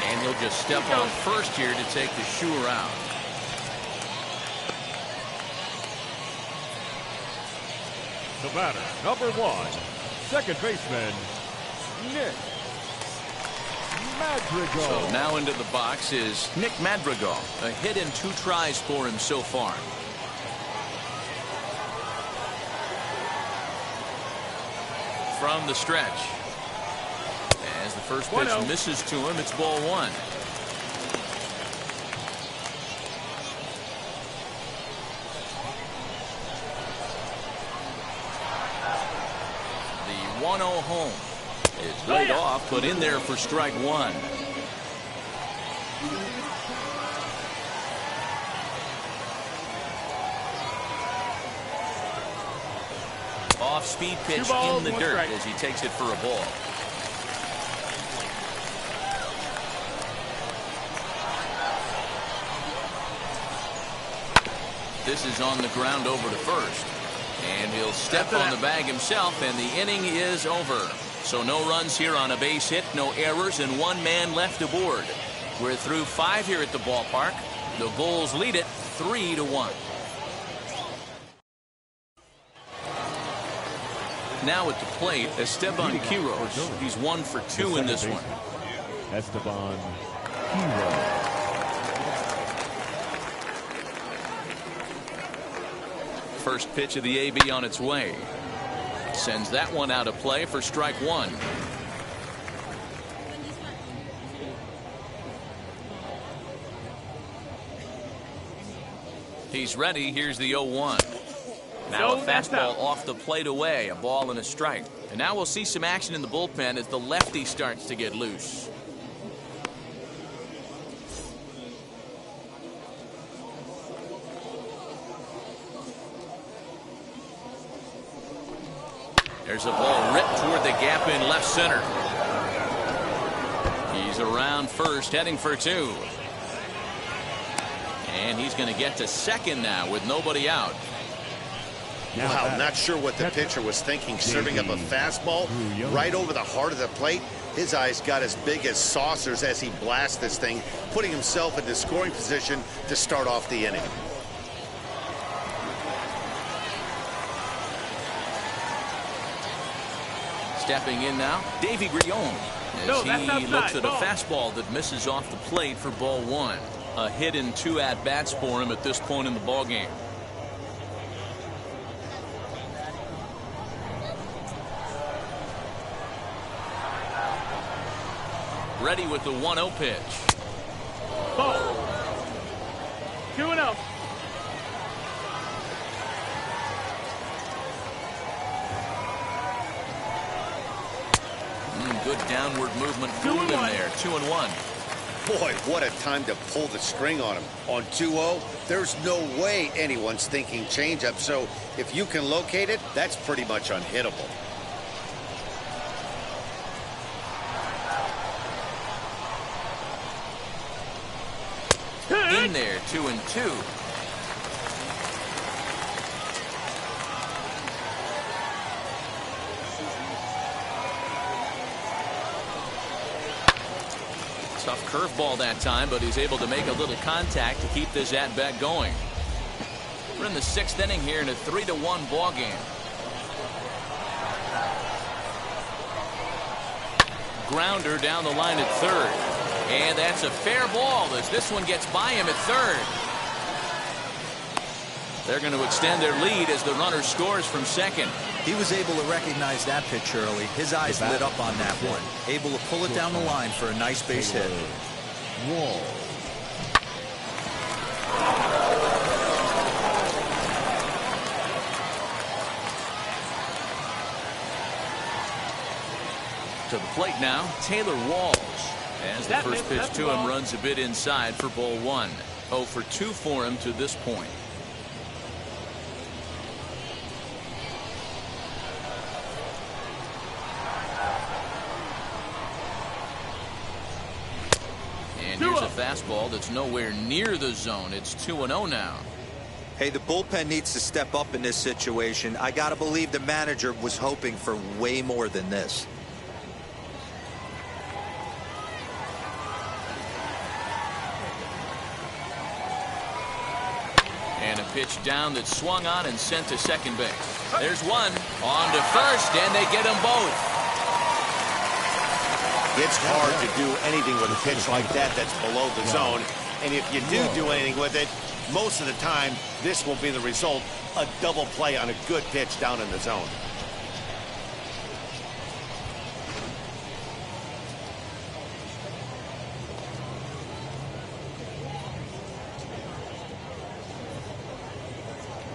And he'll just step on first here to take the sure out. The batter, number 1, second baseman, Nick Madrigal. So now into the box is Nick Madrigal. A hit and 2 tries for him so far. From the stretch. As the first pitch misses to him, it's ball 1. The 1-0 home is laid off, but in there for strike 1. Off-speed pitch in the dirt as he takes it for a ball. This is on the ground over to first. And he'll step on the bag himself, and the inning is over. So no runs here on a base hit, no errors, and 1 man left aboard. We're through 5 here at the ballpark. The Bulls lead it 3-1. Now at the plate, Esteban Quiroz. He's 1 for 2 in this one. Esteban Quiroz. First pitch of the AB on its way. Sends that one out of play for strike one. He's ready. Here's the 0-1. Now a fastball off the plate away. A ball and a strike. And now we'll see some action in the bullpen as the lefty starts to get loose. There's a ball ripped toward the gap in left center. He's around first, heading for two. And he's going to get to second now with nobody out. Wow, not sure what the pitcher was thinking, serving up a fastball right over the heart of the plate. His eyes got as big as saucers as he blasts this thing, putting himself into scoring position to start off the inning. Stepping in now, Davy Grion, as he looks at a fastball that misses off the plate for ball one. A hit in 2 at-bats for him at this point in the ballgame. Ready with the 1-0 pitch. Ball. 2-0. Good downward movement in there. 2-1. Boy, what a time to pull the string on him. On 2-0, there's no way anyone's thinking changeup. So if you can locate it, that's pretty much unhittable. In there, 2-2. Tough curveball that time, but he's able to make a little contact to keep this at-bat going. We're in the 6th inning here in a 3-1 ball game. Grounder down the line at third. And that's a fair ball as this one gets by him at third. They're going to extend their lead as the runner scores from second. He was able to recognize that pitch early. His eyes lit up on that one. Able to pull it down the line for a nice base hit. Wall. To the plate now, Taylor Walls. As the first pitch to him runs a bit inside for ball one. 0 for 2 for him to this point. And here's a fastball that's nowhere near the zone. It's 2-0 now. Hey, the bullpen needs to step up in this situation. I got to believe the manager was hoping for way more than this. And a pitch down that swung on and sent to second base. There's one on to first, and they get them both. It's hard to do anything with a pitch like that that's below the zone. And if you do anything with it, most of the time, this will be the result. A double play on a good pitch down in the zone.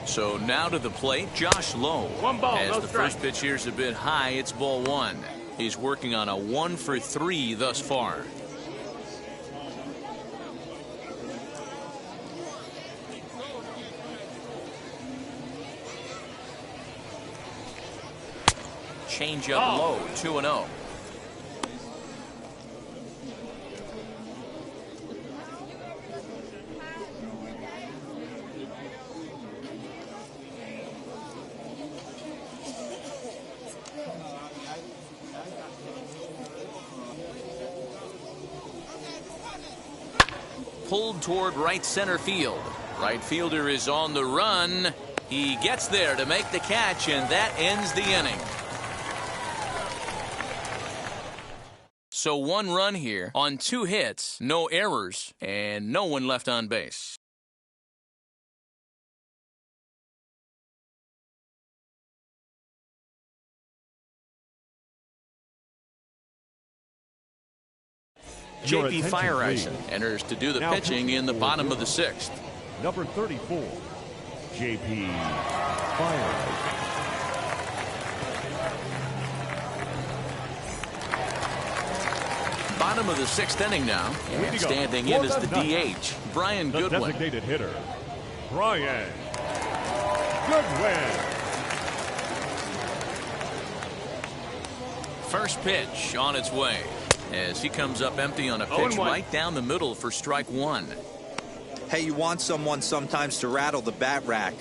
So now to the plate, Josh Lowe. As the first pitch here's a bit high, it's ball one. He's working on a 1 for 3 thus far. Change up low, 2-0. Pulled toward right center field. Right fielder is on the run. He gets there to make the catch, and that ends the inning. So 1 run here on 2 hits, no errors, and no one left on base. Your J.P. attention, Fireisen please. enters to do the Now pitching in the pitching bottom for of the 6th. Number 34, J.P. Fireisen. Bottom of the 6th inning now. Way And to go. standing in is the For the DH, Brian The Goodwin. designated hitter, Brian Goodwin. First pitch on its way as he comes up empty on a pitch 0-1. right down the middle for strike 1. Hey, you want someone sometimes to rattle the bat rack,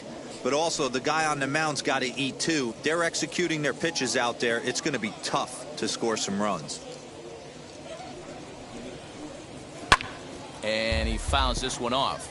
but also the guy on the mound's got to eat too. They're executing their pitches out there. It's going to be tough to score some runs. And he fouls this one off.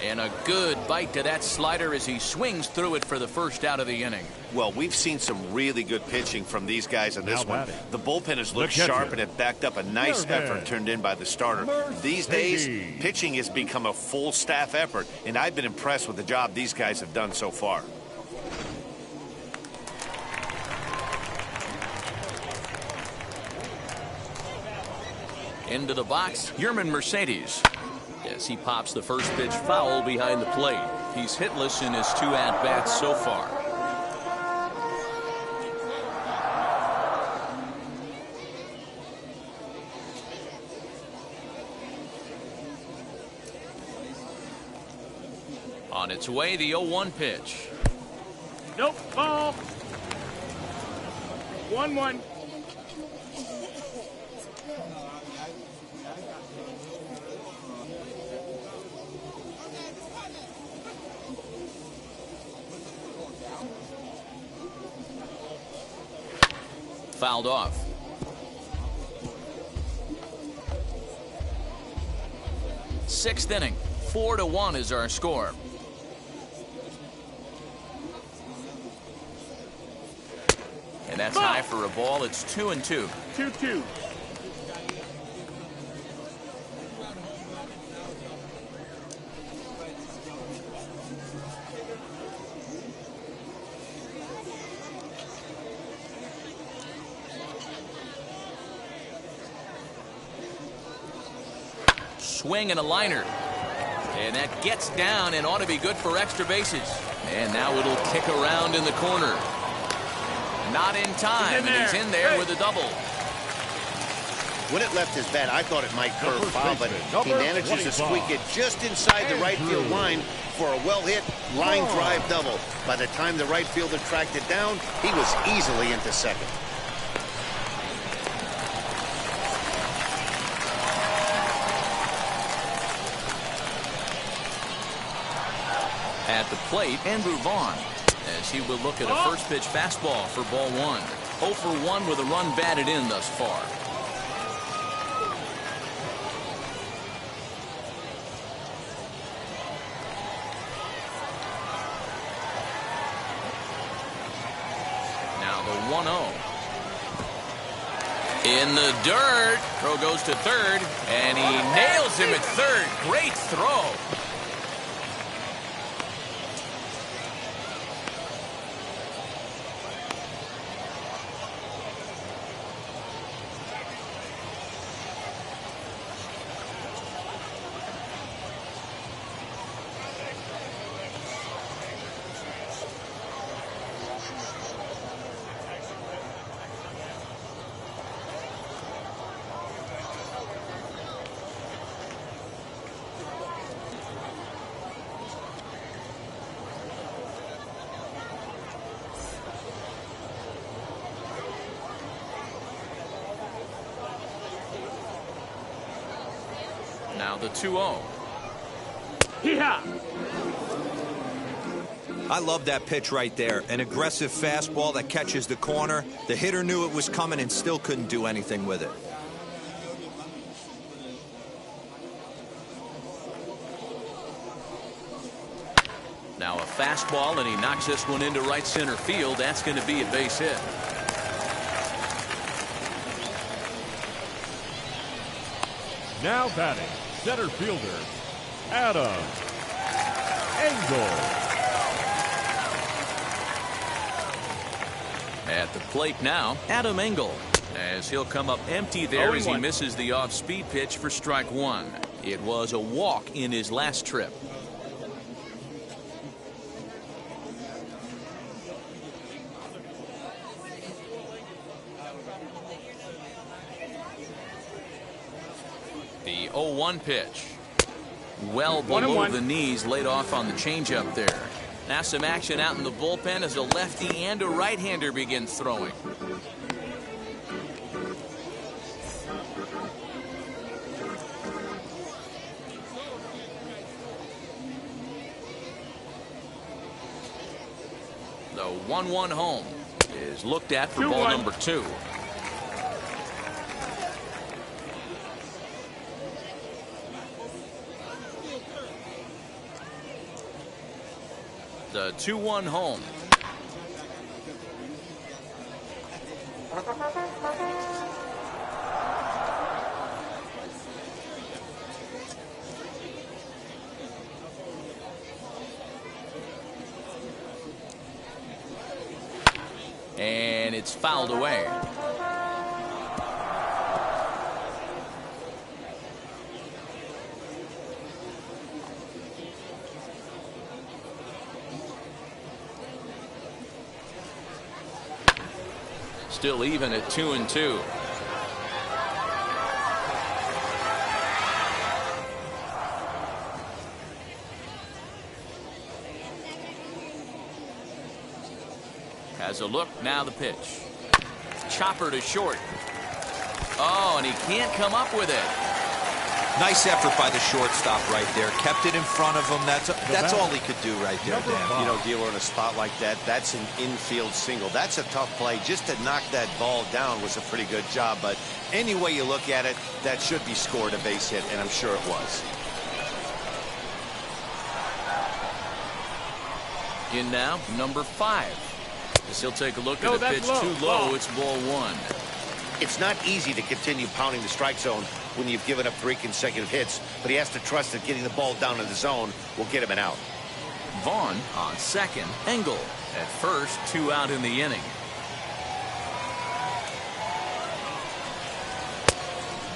And a good bite to that slider as he swings through it for the first out of the inning. Well, we've seen some really good pitching from these guys in this Now one. batting. The bullpen has looked The catcher. sharp and it backed up a nice Mercedes. effort turned in by the starter. These days, Mercedes. pitching has become a full staff effort, and I've been impressed with the job these guys have done so far. Into the box, Yerman Mercedes. As he pops the first pitch foul behind the plate. He's hitless in his 2 at-bats so far. On its way, the 0-1 pitch. Nope. Ball. 1-1. Fouled off. Sixth inning, 4-1 is our score. And that's Ball. high for a ball. It's 2-2. 2-2. Swing and a liner. And that gets down and ought to be good for extra bases. And now it'll kick around in the corner. Not in time, and he's in there with a double. When it left his bat, I thought it might curve first foul, but baseman, he number manages to 25. squeak it just inside the right field Andrew line for a well-hit line Vaughn. drive double. By the time the right fielder tracked it down, he was easily into second. At the plate, Andrew Vaughn, as he will look at a first pitch fastball for ball 1. 0 for 1 with a run batted in thus far. Now the 1-0. In the dirt. Throw goes to third, and he nails him at third. Great throw. Now the 2-0. Yeah. I love that pitch right there. An aggressive fastball that catches the corner. The hitter knew it was coming and still couldn't do anything with it. Now a fastball, and he knocks this one into right center field. That's going to be a base hit. Now batting, Center fielder, Adam Engel. At the plate now, Adam Engel, as he'll come up empty there as he 0-1. misses the off-speed pitch for strike one. It was a walk in his last trip. The 0-1 pitch. Well below 1-1. the knees, laid off on the changeup there. Now some action out in the bullpen as a lefty and a right-hander begins throwing. The 1-1 home is looked at for ball 2-1. number 2. The 2-1 home. And it's fouled away. Still even at 2-2. Has a look, now the pitch. Chopper to short. Oh, and he can't come up with it. Nice effort by the shortstop right there. Kept it in front of him. That's all he could do right there, Dan. You know, Dealer, in a spot like that, that's an infield single. That's a tough play. Just to knock that ball down was a pretty good job. But any way you look at it, that should be scored a base hit, and I'm sure it was. In now, number 5. As he'll take a look at the pitch too low, it's ball 1. It's not easy to continue pounding the strike zone when you've given up 3 consecutive hits, but he has to trust that getting the ball down in the zone will get him an out. Vaughn on second. Engel at first, 2 out in the inning.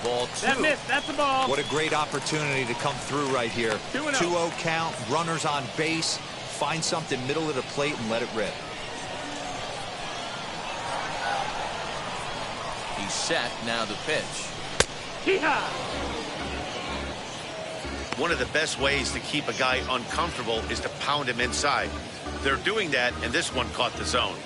Ball 2. That missed. That's a ball. What a great opportunity to come through right here. 2-0. 2-0 count, runners on base. Find something middle of the plate and let it rip. He's set, now the pitch. Hee-haw! One of the best ways to keep a guy uncomfortable is to pound him inside. They're doing that, and this one caught the zone.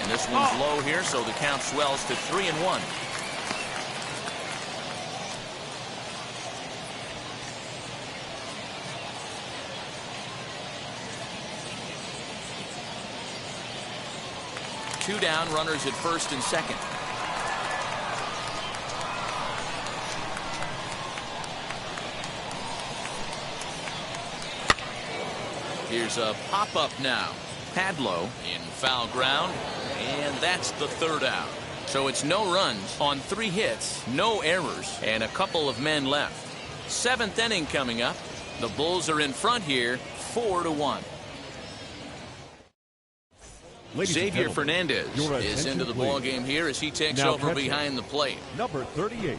And this one's low here, so the count swells to 3-1. Two down, runners at first and second. Here's a pop-up now. Padlo in foul ground, and that's the 3rd out. So it's no runs on 3 hits, no errors, and a couple of men left. 7th inning coming up. The Bulls are in front here, 4-1. Xavier Fernandez is into the ball game here as he takes over behind the plate. Number 38,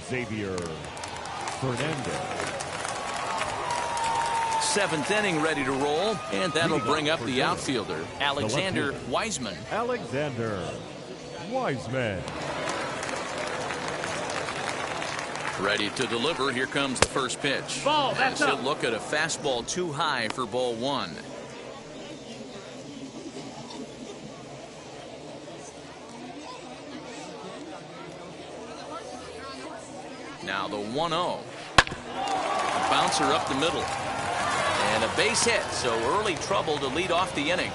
Xavier Fernandez. 7th inning ready to roll, and that'll bring up the outfielder, Alexander Wiseman. Alexander Wiseman. Ready to deliver. Here comes the first pitch. Ball, that's He'll up. look at a fastball too high for ball 1. Now the 1-0. Bouncer up the middle. And a base hit, so early trouble to lead off the inning.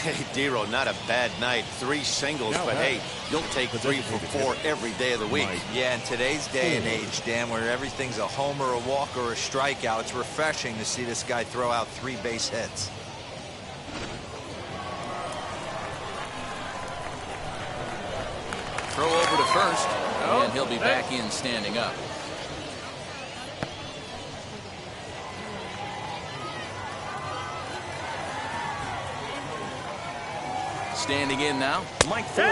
Hey, Dero, not a bad night. 3 singles, Now but back. hey, you'll take 3 for 4 every day of the week. Yeah, in today's day and age, Dan, where everything's a homer, a walk, or a strikeout, it's refreshing to see this guy throw out 3 base hits. Throw over to first, and he'll be back in standing up. Standing in now, Mike Ford,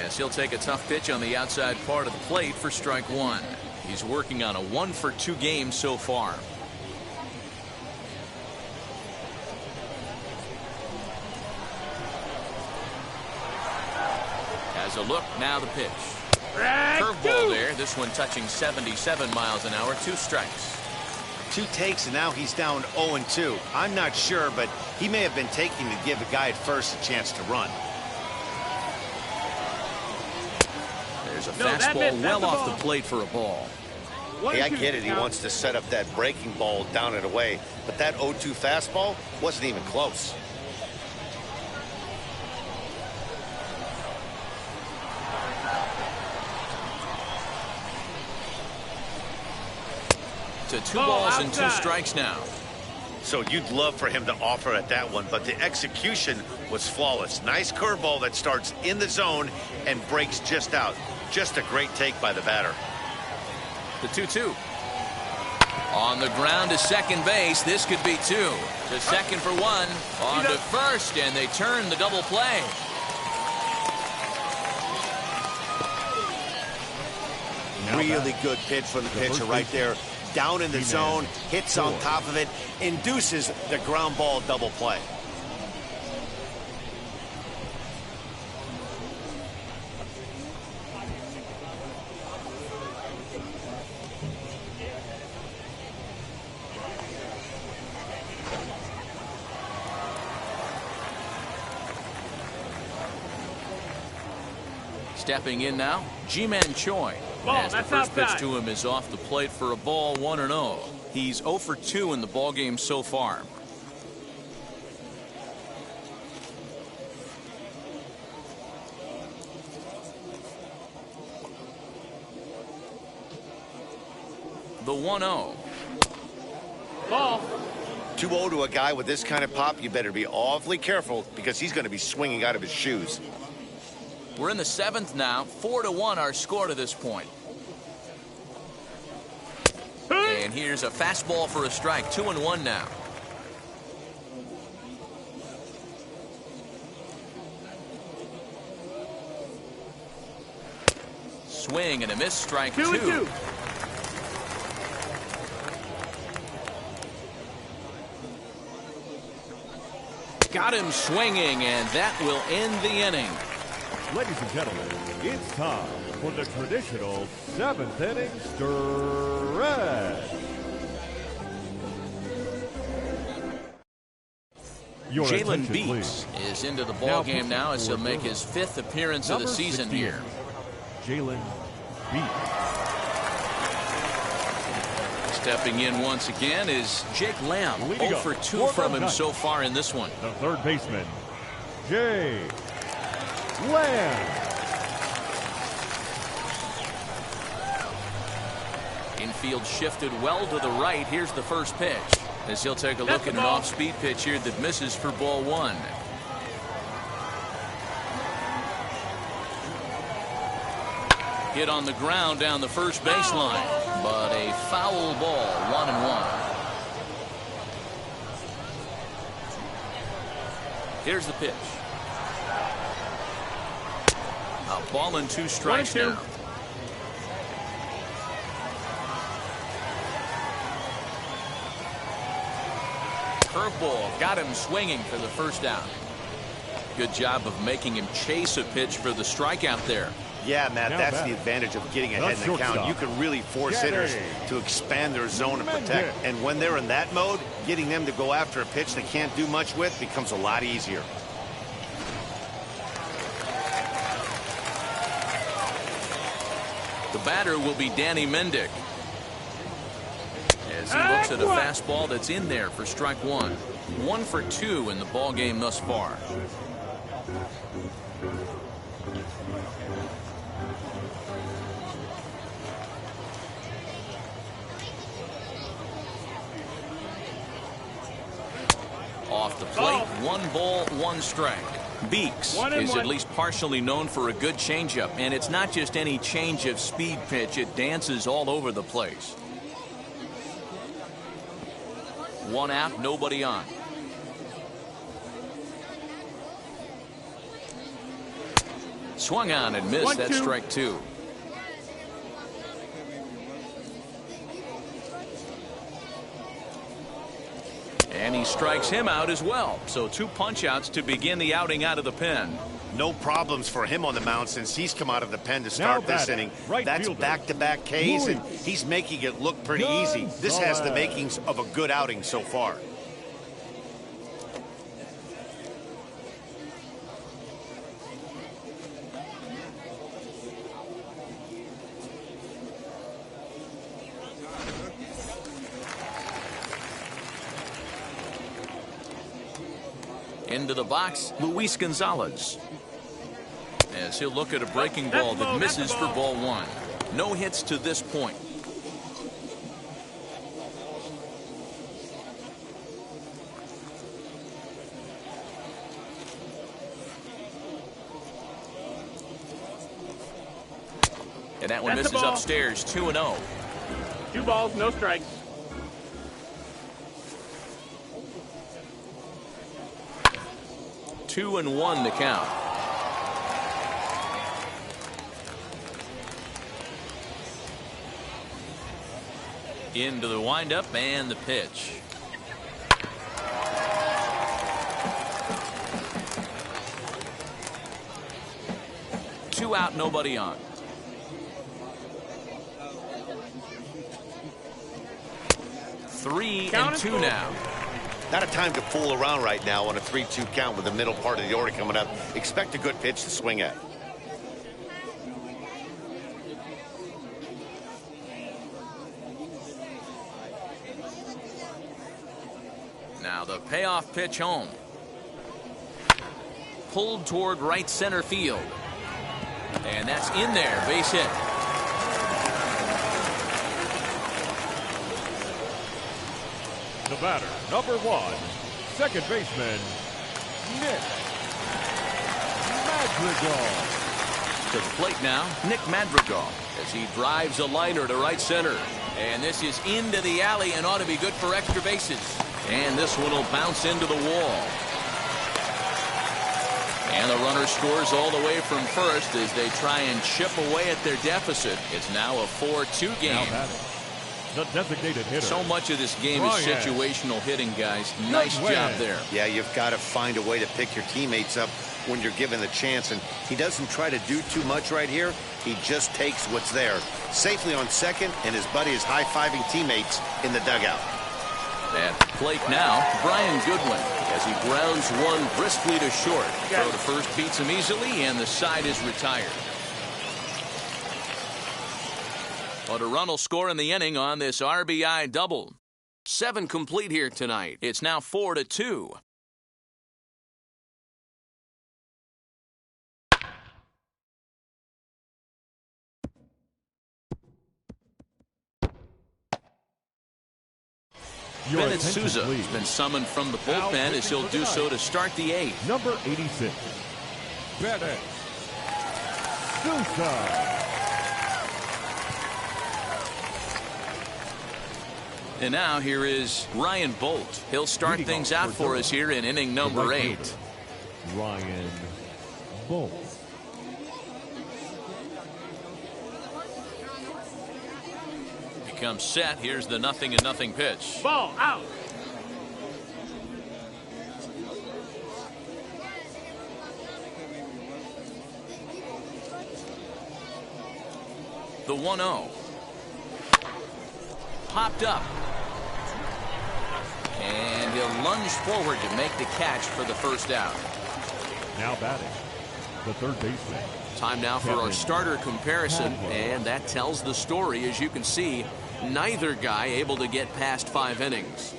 as he'll take a tough pitch on the outside part of the plate for strike 1. He's working on a 1-for-2 game so far. As a look, now the pitch. Curveball there, this one touching 77 miles an hour, 2 strikes. 2 takes, and now he's down 0-2. I'm not sure, but he may have been taking to give the guy at first a chance to run. There's a fastball well off the plate for a ball. Hey, I get it. He wants to set up that breaking ball down and away, but that 0-2 fastball wasn't even close. To 2 balls and 2 strikes now. So you'd love for him to offer at that one, but the execution was flawless. Nice curveball that starts in the zone and breaks just out. Just a great take by the batter. The 2-2. On the ground to second base. This could be 2. To second for 1. On to first, and they turn the double play. Really good pitch from the pitcher right there. Down in the zone, hits on top of it, induces the ground ball double play. Stepping in now, Ji-Man Choi. As the first pitch to him is off the plate for a ball, 1-0. He's 0 for 2 in the ballgame so far. The 1-0. Ball. 2-0 to a guy with this kind of pop, you better be awfully careful because he's going to be swinging out of his shoes. We're in the 7th now. 4-1 our score to this point. And here's a fastball for a strike. 2-1 now. Swing and a miss. Strike 2. Got him swinging, and that will end the inning. Ladies and gentlemen, it's time for the traditional 7th inning stretch. Jalen Beeks is into the ball game now as he'll make his 5th appearance of the season 16, here. Jalen Beeks. Stepping in once again is Jake Lamb. Leading 0 up for 2 for from the him night. so far in this one. The third baseman, Jake Lamb. Infield shifted well to the right. Here's the first pitch as he'll take a look at an off-speed pitch here that misses for ball 1. Hit on the ground down the first baseline, but a foul ball, 1-1. Here's the pitch. A ball and 2 strikes now. Curveball got him swinging for the first out. Good job of making him chase a pitch for the strikeout there. Yeah, Matt, Now that's back. the advantage of getting ahead in the count. shortstop. You can really force hitters to expand their zone and protect. Mendez. And when they're in that mode, getting them to go after a pitch they can't do much with becomes a lot easier. The batter will be Danny Mendick, as he looks at a fastball that's in there for strike 1. 1 for 2 in the ball game thus far. Off the plate, 1 ball, 1 strike. Beeks is at least partially known for a good changeup, and it's not just any change of speed pitch. It dances all over the place. 1 out, nobody on. Swung on and missed. That's strike 2. And he strikes him out as well. So 2 punch-outs to begin the outing out of the pen. No problems for him on the mound since he's come out of the pen to start this inning. That's back-to-back Ks, and he's making it look pretty easy. This has the makings of a good outing so far. Into the box, Luis Gonzalez. As he'll look at a breaking ball that misses for ball 1. No hits to this point. And that one misses upstairs, 2-0. 2 balls, no strikes. 2-1 to count. Into the windup and the pitch. Two out, nobody on. Three and two now. Not a time to fool around right now on a 3-2 count with the middle part of the order coming up. Expect a good pitch to swing at. Now the payoff pitch home. Pulled toward right center field. And that's in there, base hit. The batter, number 1, second baseman, Nick Madrigal. To the plate now, Nick Madrigal, as he drives a liner to right center. And this is into the alley and ought to be good for extra bases. And this one will bounce into the wall. And the runner scores all the way from first as they try and chip away at their deficit. It's now a 4-2 game. The designated hitter. So much of this game is situational hitting, guys. Nice job there. Yeah, you've got to find a way to pick your teammates up when you're given the chance. And he doesn't try to do too much right here. He just takes what's there. Safely on second, and his buddy is high-fiving teammates in the dugout. At the plate now, Brian Goodwin, as he grounds one briskly to short. Throw to first beats him easily, and the side is retired. But a run will score in the inning on this RBI double. 7 complete here tonight. It's now 4-2. Bennett Souza has been summoned from the bullpen as he'll do so to start the 8th. Number 86, Bennett Souza. And now here is Ryan Bolt. He'll start things out for us here in inning number 8. Ryan Bolt. He comes set. Here's the 0-0 pitch. Ball out. The 1-0. Popped up. And he'll lunge forward to make the catch for the first out. Now batting, the third baseman. Time now for our starter comparison, and that tells the story. As you can see, neither guy able to get past 5 innings.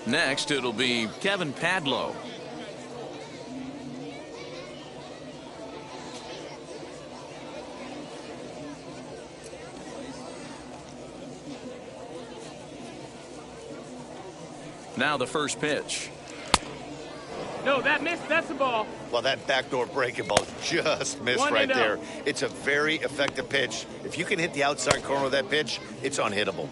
Next, it'll be Kevin Padlo. Now the first pitch. No, that missed. That's the ball. Well, that backdoor breaking ball just missed right there. It's a very effective pitch. If you can hit the outside corner of that pitch, it's unhittable.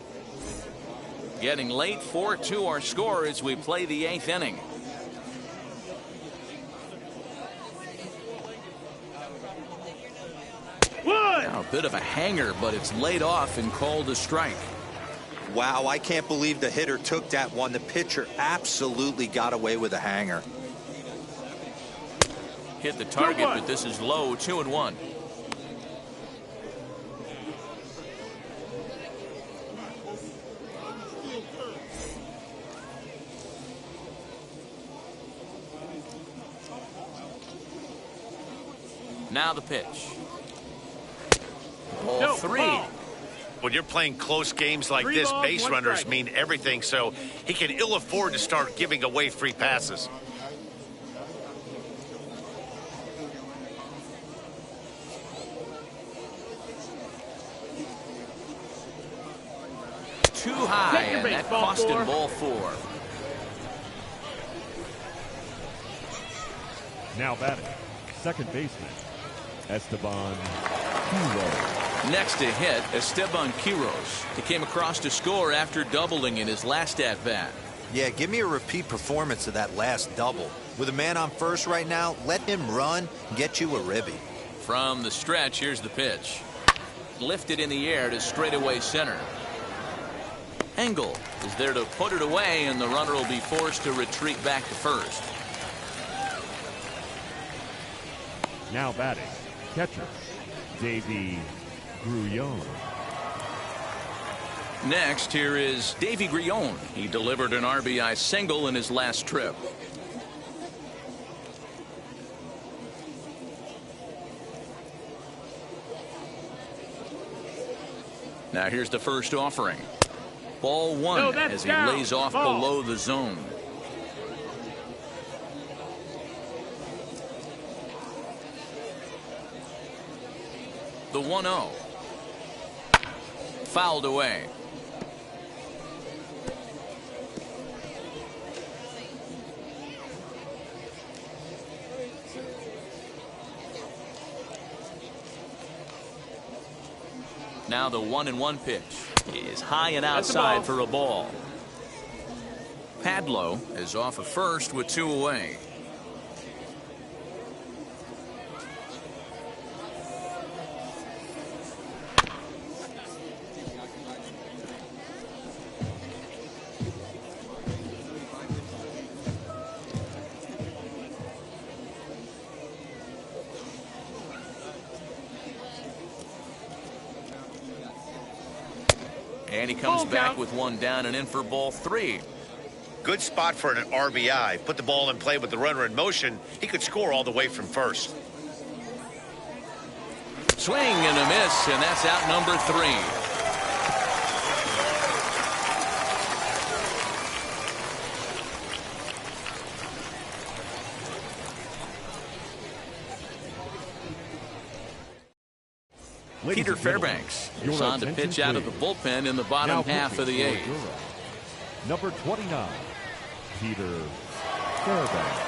Getting late, 4-2 our score as we play the 8th inning. Now a bit of a hanger, but it's laid off and called a strike. Wow, I can't believe the hitter took that one. The pitcher absolutely got away with a hanger. Hit the target, but this is low, 2-1. Now the pitch. Ball 3. When you're playing close games like this, base runners mean everything, so he can ill afford to start giving away free passes. Too high, and that cost him ball 4. Now batting, second baseman, Esteban Quiroz. Next to hit, Esteban Quiroz. He came across to score after doubling in his last at-bat. Yeah, give me a repeat performance of that last double. With a man on first right now, let him run and get you a ribby. From the stretch, here's the pitch. Lifted in the air to straightaway center. Engel is there to put it away, and the runner will be forced to retreat back to first. Now batting, catcher, Davy Grullon. Next, here is Davy Grullon. He delivered an RBI single in his last trip. Now here's the first offering. Ball 1 as he lays off below the zone. The 1-0. Fouled away. Now the 1-1 pitch is high and outside for a ball. Padlo is off of first with 2 away. And he comes back with 1 down and in for ball 3. Good spot for an RBI. Put the ball in play with the runner in motion. He could score all the way from first. Swing and a miss, and that's out number 3. Peter Fairbanks is on to pitch out of the bullpen in the bottom half of the 8th. Number 29, Peter Fairbanks.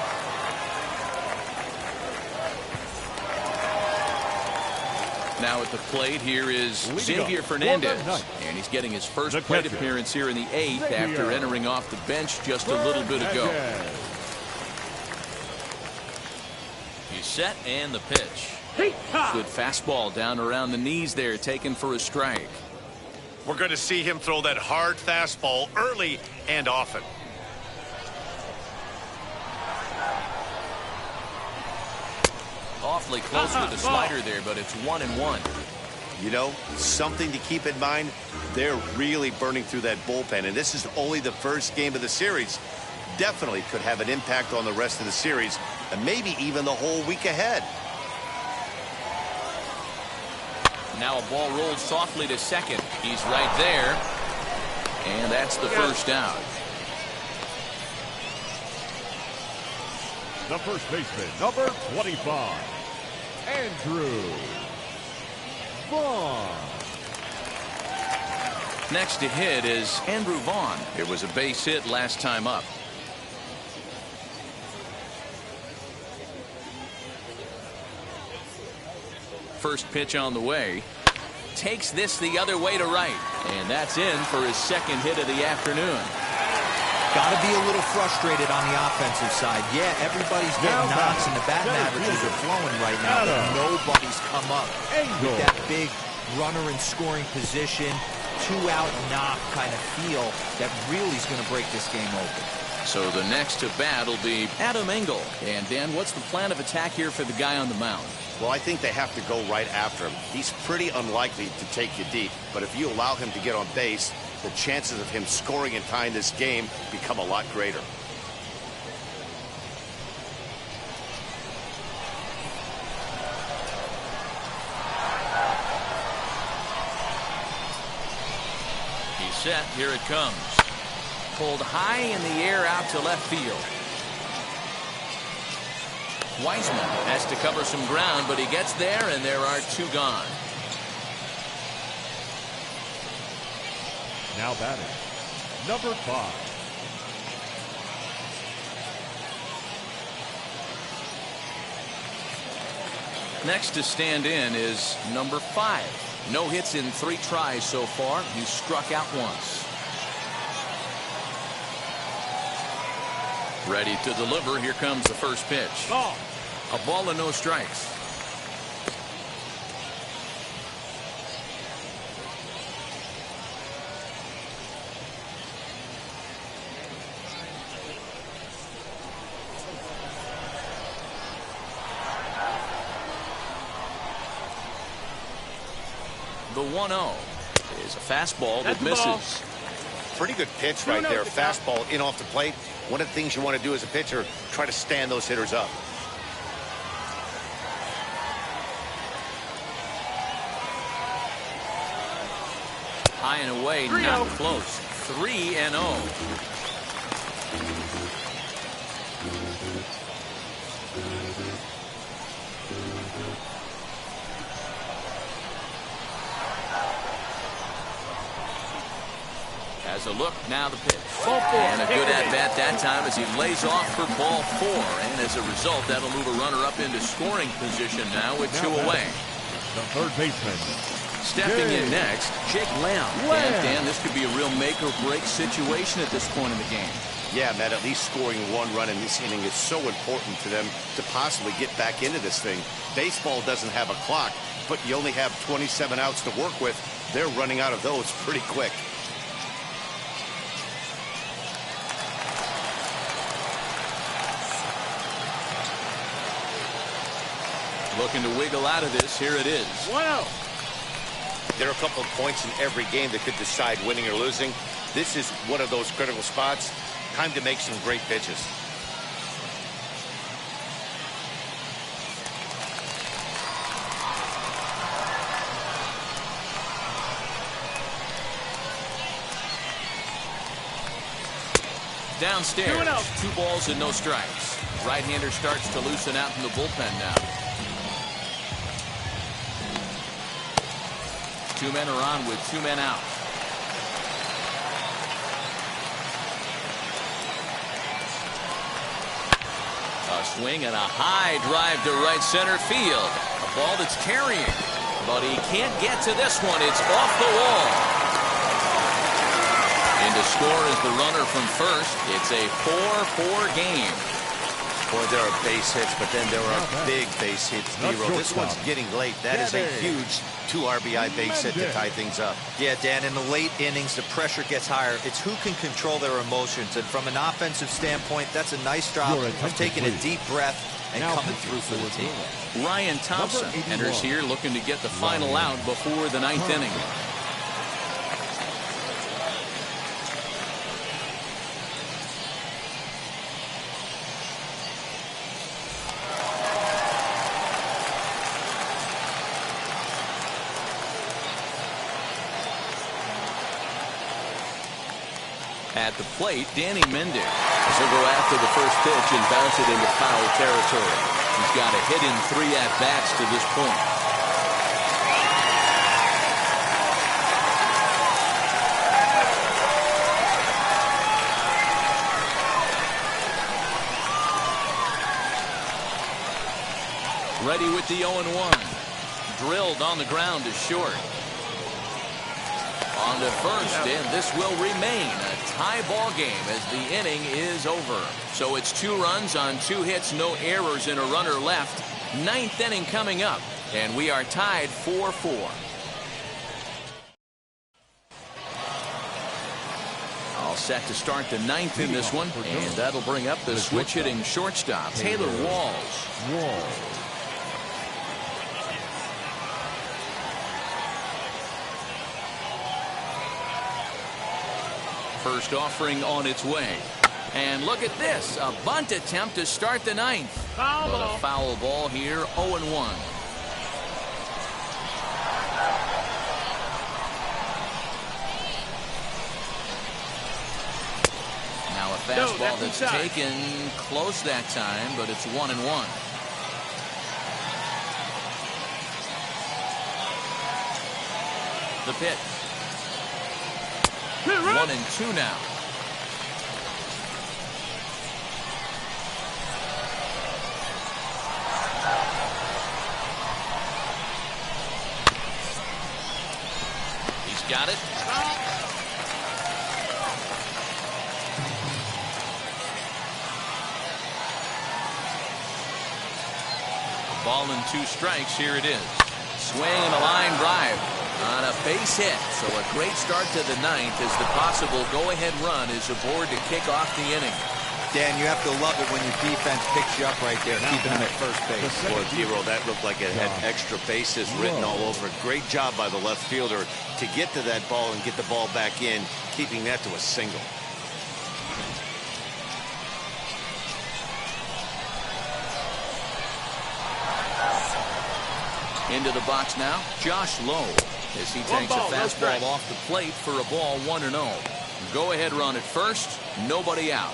Now at the plate, here is Xavier Fernandez, and he's getting his first plate appearance here in the 8th after entering off the bench just a little bit ago. He's set, and the pitch. Good fastball down around the knees there, taken for a strike. We're going to see him throw that hard fastball early and often. Awfully close with the slider there, but it's 1-1. You know, something to keep in mind, they're really burning through that bullpen, and this is only the first game of the series. Definitely could have an impact on the rest of the series, and maybe even the whole week ahead. Now a ball rolled softly to second. He's right there. And that's the first out. the first baseman, number 25, Andrew Vaughn. Next to hit is Andrew Vaughn. It was a base hit last time up. First pitch on the way. Takes this the other way to right. And that's in for his second hit of the afternoon. Got to be a little frustrated on the offensive side. Yeah, everybody's getting knocks and the batting averages are flowing right now, but nobody's come up with that big runner in scoring position, two-out knock kind of feel that really is going to break this game open. So the next to bat will be Adam Engel. And Dan, what's the plan of attack here for the guy on the mound? Well, I think they have to go right after him. He's pretty unlikely to take you deep, but if you allow him to get on base, the chances of him scoring and tying this game become a lot greater. He's set. Here it comes. Pulled high in the air out to left field. Wiseman has to cover some ground, but he gets there, and there are two gone. Now batting, number 5. Next to stand in is number 5. No hits in 3 tries so far. He struck out once. Ready to deliver. Here comes the first pitch. Ball. A ball and no strikes. The 1-0 is a fastball that misses. Pretty good pitch right there. Fastball in off the plate. One of the things you want to do as a pitcher, try to stand those hitters up. High and away, not close. 3-0. Has a look, now the pitch. And a good at-bat that time as he lays off for ball 4. And as a result, that'll move a runner up into scoring position now with 2 away. The third baseman, Stepping in next, Jake Lamb. And Dan, this could be a real make-or-break situation at this point in the game. Yeah, Matt, at least scoring 1 run in this inning is so important to them to possibly get back into this thing. Baseball doesn't have a clock, but you only have 27 outs to work with. They're running out of those pretty quick. Looking to wiggle out of this. Here it is. 1-0. There are a couple of points in every game that could decide winning or losing. This is one of those critical spots. Time to make some great pitches. Downstairs, 2 balls and no strikes. Right-hander starts to loosen out in the bullpen now. 2 men are on with 2 men out. A swing and a high drive to right center field. A ball that's carrying, but he can't get to this one. It's off the wall. In to score is the runner from first. It's a 4-4 game. Boy, there are base hits, but then there are big base hits, Nero. This one's getting late. That is a huge 2 RBI base hit to tie things up. Yeah, Dan, in the late innings, the pressure gets higher. It's who can control their emotions. And from an offensive standpoint, that's a nice job of taking a deep breath and coming through for the team. Ryan Thompson enters here looking to get the final out before the 9th inning. At the plate, Danny Mendick. He'll go after the first pitch and bounce it into foul territory. He's got a hit in 3 at-bats to this point. Ready with the 0-1. Drilled on the ground to short. On to first, and this will remain a tie ball game as the inning is over. So it's 2 runs on 2 hits, no errors, and a runner left. 9th inning coming up, and we are tied 4-4. All set to start the 9th in this one, and that'll bring up the switch hitting shortstop, Taylor Walls. First offering on its way. And look at this, a bunt attempt to start the 9th. Foul But ball. a foul ball here, 0-1. Now a fastball that's taken close that time, but it's 1-1. The pitch. 1-2 now. He's got it. A ball and 2 strikes. Here it is. Swing and a line drive on a base hit. So a great start to the 9th as the possible go-ahead run is aboard to kick off the inning. Dan, you have to love it when your defense picks you up right there, keeping him at first base. Boy, Dero, that looked like it had extra bases written all over it. Great job by the left fielder to get to that ball and get the ball back in, keeping that to a single. Into the box now, Josh Lowe, as he takes a fastball off the plate for a ball, 1-0. Go-ahead run at first, nobody out.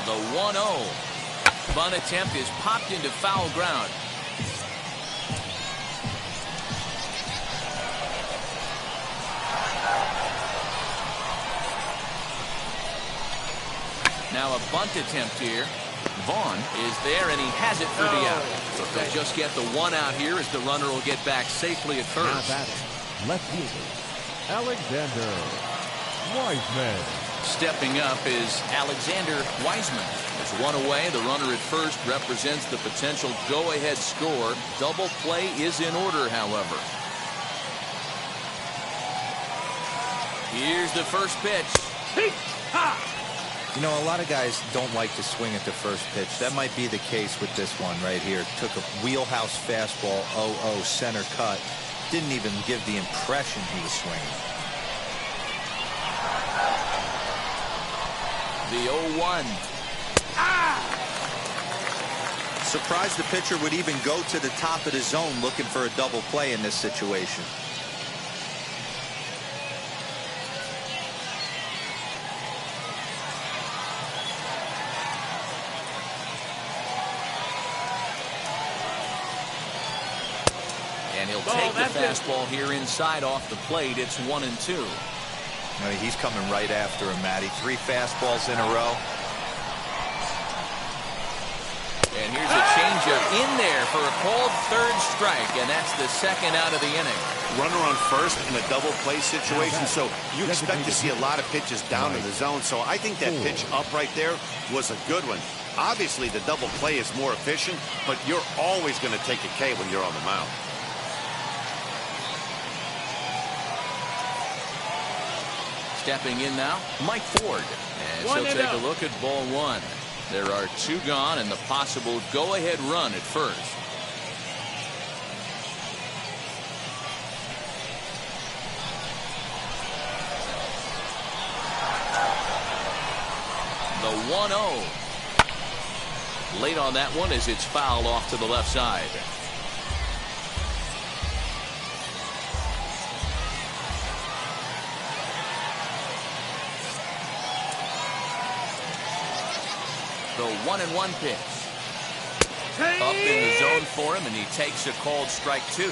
The 1-0. Bunt attempt is popped into foul ground. Now a bunt attempt here. Vaughn is there, and he has it for the out. So they'll just get the 1 out here as the runner will get back safely at first. Left fielder, Alexander Wiseman. Stepping up is Alexander Wiseman. There's 1 away. The runner at first represents the potential go-ahead score. Double play is in order, however. Here's the first pitch. You know, a lot of guys don't like to swing at the first pitch. That might be the case with this one right here. Took a wheelhouse fastball, 0-0 center cut. Didn't even give the impression he was swinging. The 0-1. Surprised the pitcher would even go to the top of the zone looking for a double play in this situation. And he'll take the fastball here inside off the plate. It's 1-2. I mean, he's coming right after him, Matty. 3 fastballs in a row. And here's a changeup in there for a called 3rd strike, and that's the 2nd out of the inning. Runner on first in a double play situation, so you expect to see a lot of pitches down in the zone. So I think that pitch up right there was a good one. Obviously, the double play is more efficient, but you're always going to take a K when you're on the mound. Stepping in now, Mike Ford. And she'll take a look at ball 1. There are 2 gone and the possible go-ahead run at first. The 1-0. Late on that one as it's fouled off to the left side. The 1-1 pitch. Up in the zone for him, and he takes a called strike 2.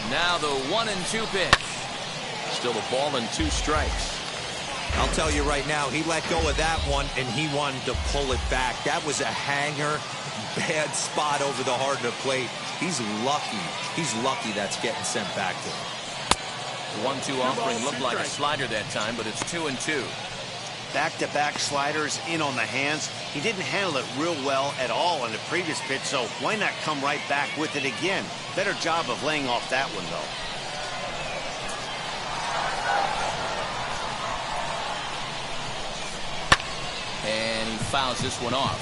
Now the 1-2 pitch. Still a ball and 2 strikes. I'll tell you right now, he let go of that one, and he wanted to pull it back. That was a hanger. Bad spot over the heart of the plate. He's lucky. He's lucky that's getting sent back to him. 1-2 offering looked like a slider that time, but it's 2-2. Back-to-back sliders in on the hands. He didn't handle it real well at all on the previous pitch, so why not come right back with it again? Better job of laying off that one, though. And he fouls this one off.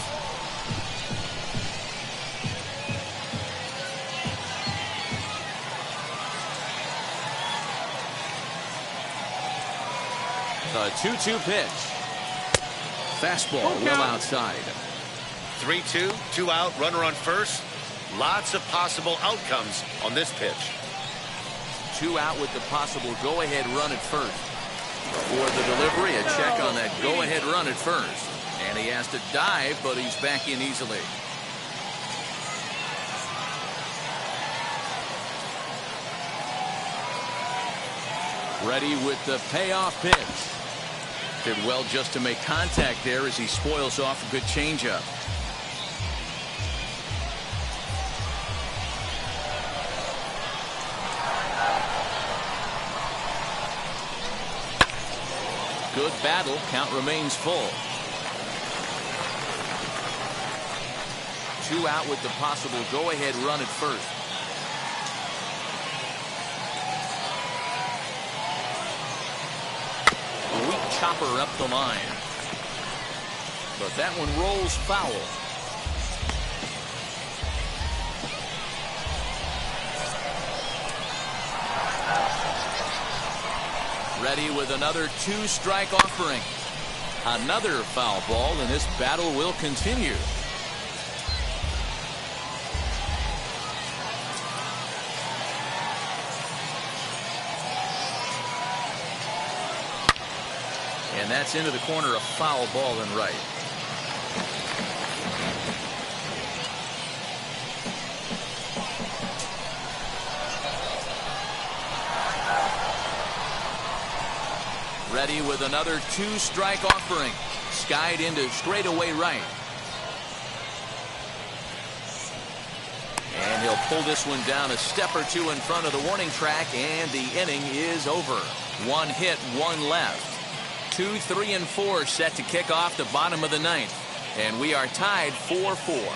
The 2-2 pitch. Fastball well outside. 3-2, 2 out, runner on first. Lots of possible outcomes on this pitch. 2 out with the possible go-ahead run at first. For the delivery, a check on that go-ahead run at first. And he has to dive, but he's back in easily. Ready with the payoff pitch. Did well just to make contact there as he spoils off a good changeup. Good battle. Count remains full. 2 out with the possible go-ahead run at first. A weak chopper up the line. But that one rolls foul. Ready with another 2-strike offering. Another foul ball, and this battle will continue. And that's into the corner, a foul ball and right. Ready with another 2-strike offering. Skied into straightaway right. And he'll pull this one down a step or 2 in front of the warning track, and the inning is over. 1 hit, 1 left. 2, 3, and 4 set to kick off the bottom of the 9th. And we are tied 4-4.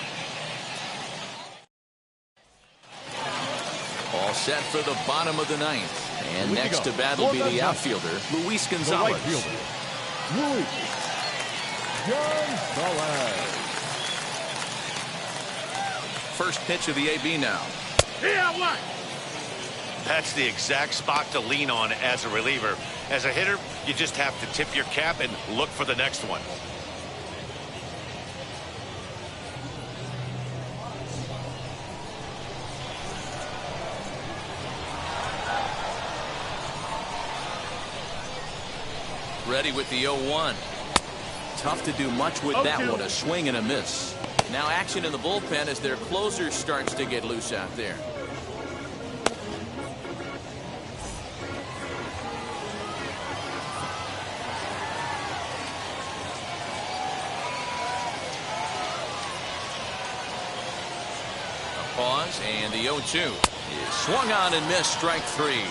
All set for the bottom of the 9th. And next to bat will be the outfielder, Luis Gonzalez. The right fielder, Luis Gonzalez. First pitch of the AB now. Here, what? That's the exact spot to lean on as a reliever. As a hitter, you just have to tip your cap and look for the next one. Ready with the 0-1. Tough to do much with that one. A swing and a miss. Now action in the bullpen as their closer starts to get loose out there. A pause, and the 0-2 is swung on and missed. Strike 3.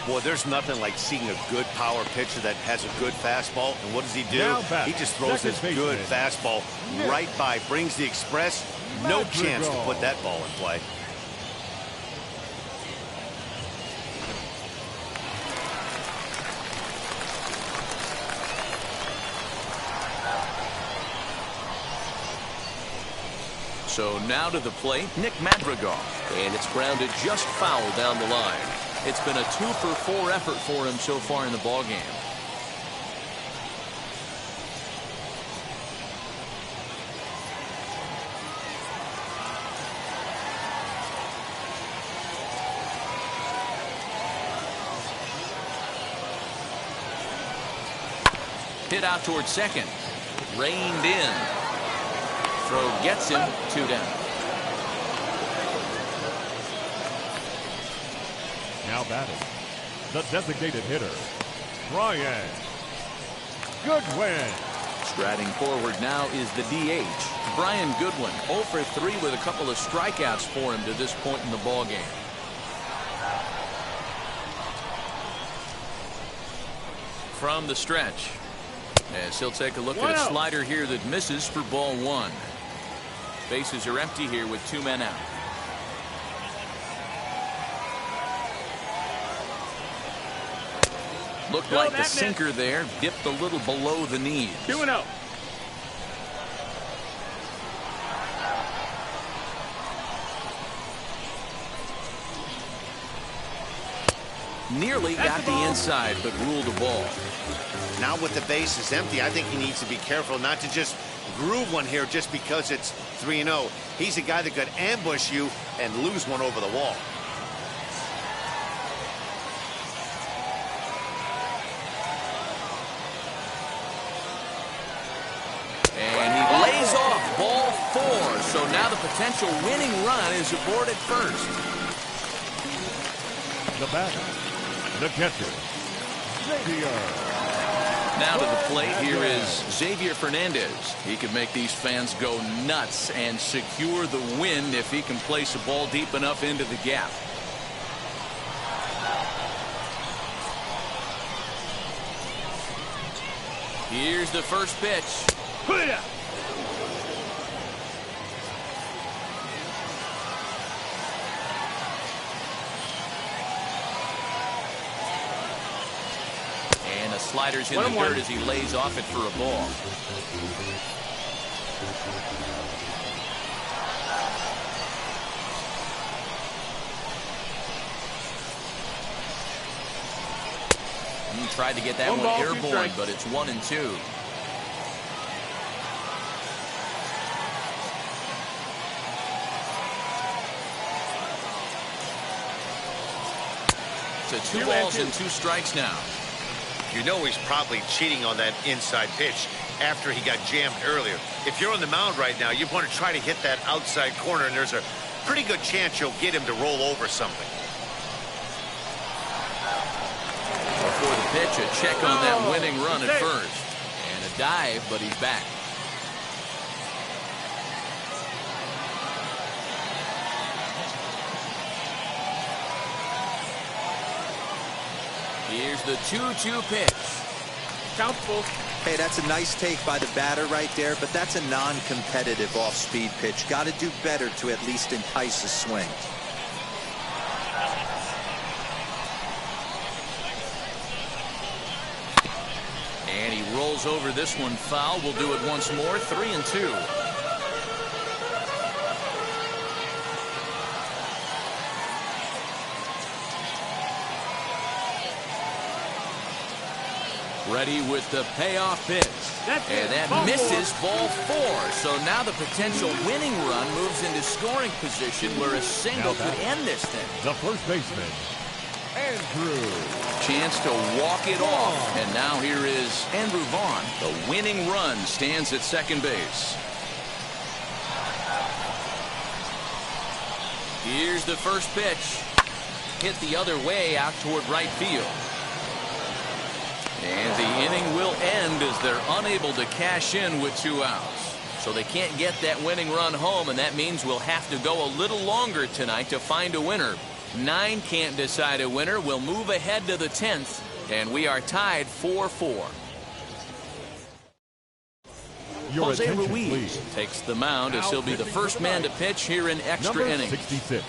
Boy, there's nothing like seeing a good power pitcher that has a good fastball. And what does he do? He just throws this good fastball right by, brings the express. No chance to put that ball in play. So now to the plate, Nick Madrigal. And it's grounded just foul down the line. It's been a 2-for-4 effort for him so far in the ballgame. Hit out towards second. Reined in. Throw gets him. 2 down. Now batting, the designated hitter, Brian Goodwin. Striding forward now is the DH, Brian Goodwin. 0 for 3 with a couple of strikeouts for him to this point in the ball game. From the stretch, as he'll take a look at a slider here that misses for ball 1. Bases are empty here with 2 men out. Looked like the sinker there dipped a little below the knees. 2-0. Nearly got the inside, but ruled a ball. Now with the bases empty, I think he needs to be careful not to just groove one here just because it's 3-0. He's a guy that could ambush you and lose one over the wall. And he lays off ball 4. So now the potential winning run is aboard at first. The batter, the catcher, Xavier. Now to the plate, here is Xavier Fernandez. He could make these fans go nuts and secure the win if he can place a ball deep enough into the gap. Here's the first pitch. And the slider's in the dirt as he lays off it for a ball. He tried to get that one airborne, but it's 1-2. So 2 balls and 2 strikes now. You know he's probably cheating on that inside pitch after he got jammed earlier. If you're on the mound right now, you want to try to hit that outside corner, and there's a pretty good chance you'll get him to roll over something. Before the pitch, a check on that winning run at first. And a dive, but he's back. Here's the 2-2 pitch. Countable. Hey, that's a nice take by the batter right there, but that's a non-competitive off-speed pitch. Got to do better to at least entice a swing. And he rolls over this one foul. We'll do it once more. 3-2. Ready with the payoff pitch. And that misses ball 4. So now the potential winning run moves into scoring position where a single could end this thing. The first baseman, Andrew. Chance to walk it off. And now here is Andrew Vaughn. The winning run stands at second base. Here's the first pitch. Hit the other way out toward right field. And the inning will end as they're unable to cash in with 2 outs. So they can't get that winning run home, and that means we'll have to go a little longer tonight to find a winner. 9 can't decide a winner. We'll move ahead to the 10th, and we are tied 4-4. Jose Ruiz takes the mound as he'll be the first man to pitch here in extra innings. 66,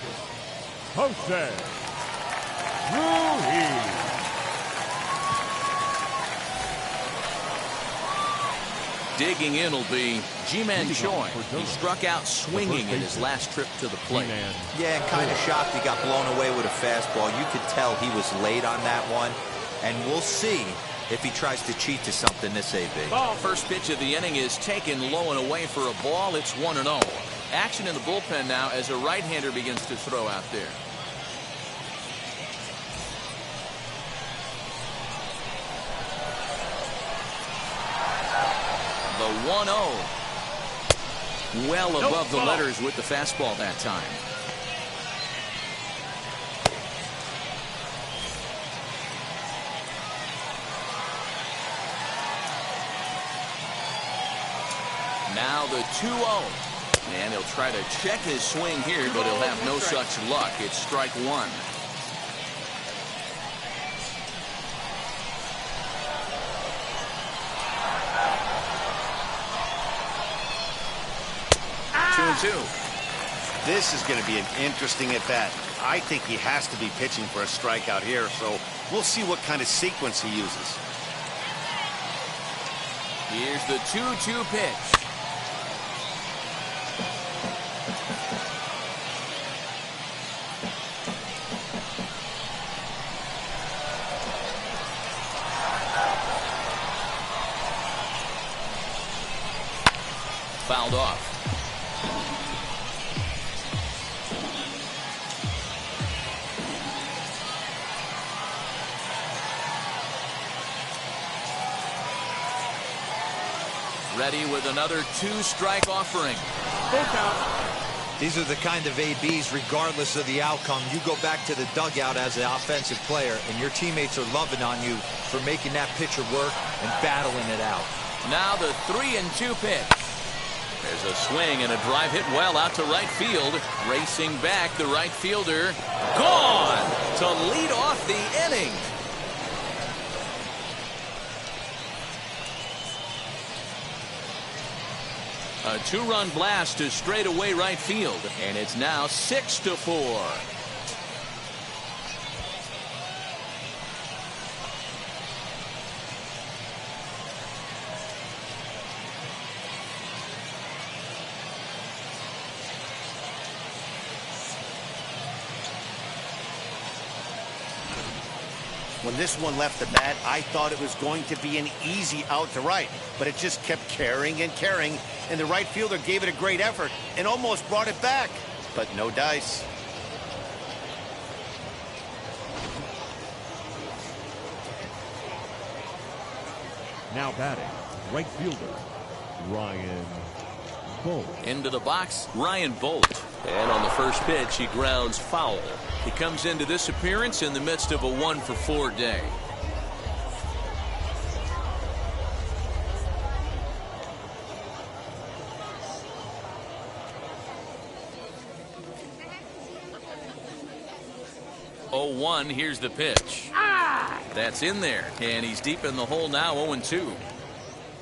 Jose Ruiz. Digging in will be Ji-Man Choi. He struck out swinging in his last trip to the plate. Yeah, kind of shocked he got blown away with a fastball. You could tell he was late on that one. And we'll see if he tries to cheat to something this AB. First pitch of the inning is taken low and away for a ball. It's 1-0. Action in the bullpen now as a right-hander begins to throw out there. 1-0. Well above the letters with the fastball that time. Now the 2-0. And he'll try to check his swing here, but he'll have no such luck. It's strike one. This is going to be an interesting at bat. I think he has to be pitching for a strikeout here, so we'll see what kind of sequence he uses. Here's the 2-2 pitch. Fouled off. Ready with another two-strike offering. These are the kind of ABs, regardless of the outcome. You go back to the dugout as an offensive player, and your teammates are loving on you for making that pitcher work and battling it out. Now the 3-2 pitch. There's a swing and a drive hit well out to right field. Racing back, the right fielder. Gone to lead off the inning. A two-run blast to straightaway right field, and it's now 6-4. When this one left the bat, I thought it was going to be an easy out to right, but it just kept carrying and carrying, and the right fielder gave it a great effort and almost brought it back, but no dice. Now batting, right fielder, Ryan Bolt. Into the box, Ryan Bolt. And on the first pitch, he grounds foul. He comes into this appearance in the midst of a 1-for-4 day. Here's the pitch. That's in there, and he's deep in the hole now. 0-2.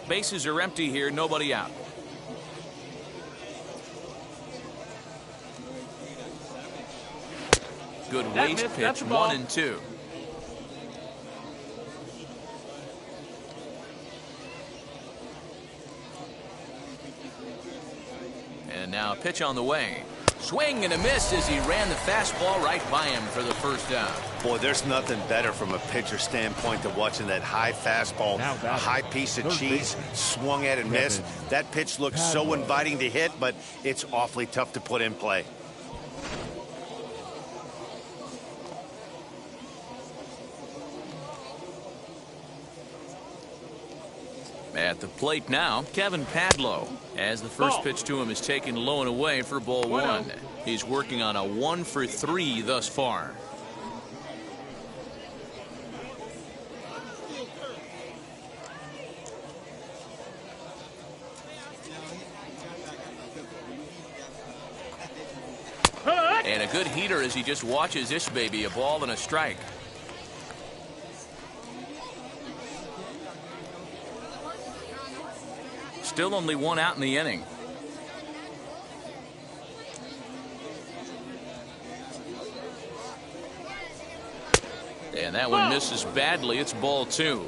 Bases are empty here, nobody out. Good waste pitch, 1-2. And now a pitch on the way. Swing and a miss as he ran the fastball right by him for the first down. Boy, there's nothing better from a pitcher standpoint than watching that high fastball, a high piece of cheese, swung at and missed. That pitch looks so inviting to hit, but it's awfully tough to put in play. At the plate now, Kevin Padlo, as the first pitch to him is taken low and away for ball one. He's working on a 1-for-3 thus far. And a good heater as he just watches this baby, a ball and a strike. Still only one out in the inning. And that one misses badly. It's ball two.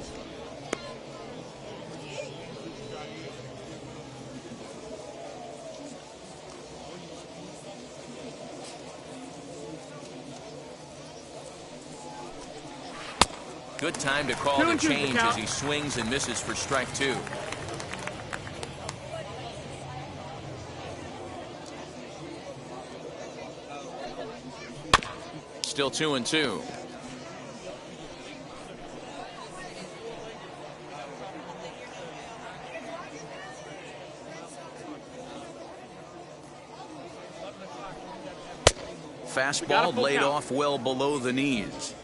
Good time to call the change as he swings and misses for strike two. Still 2-2. Fastball laid off well below the knees.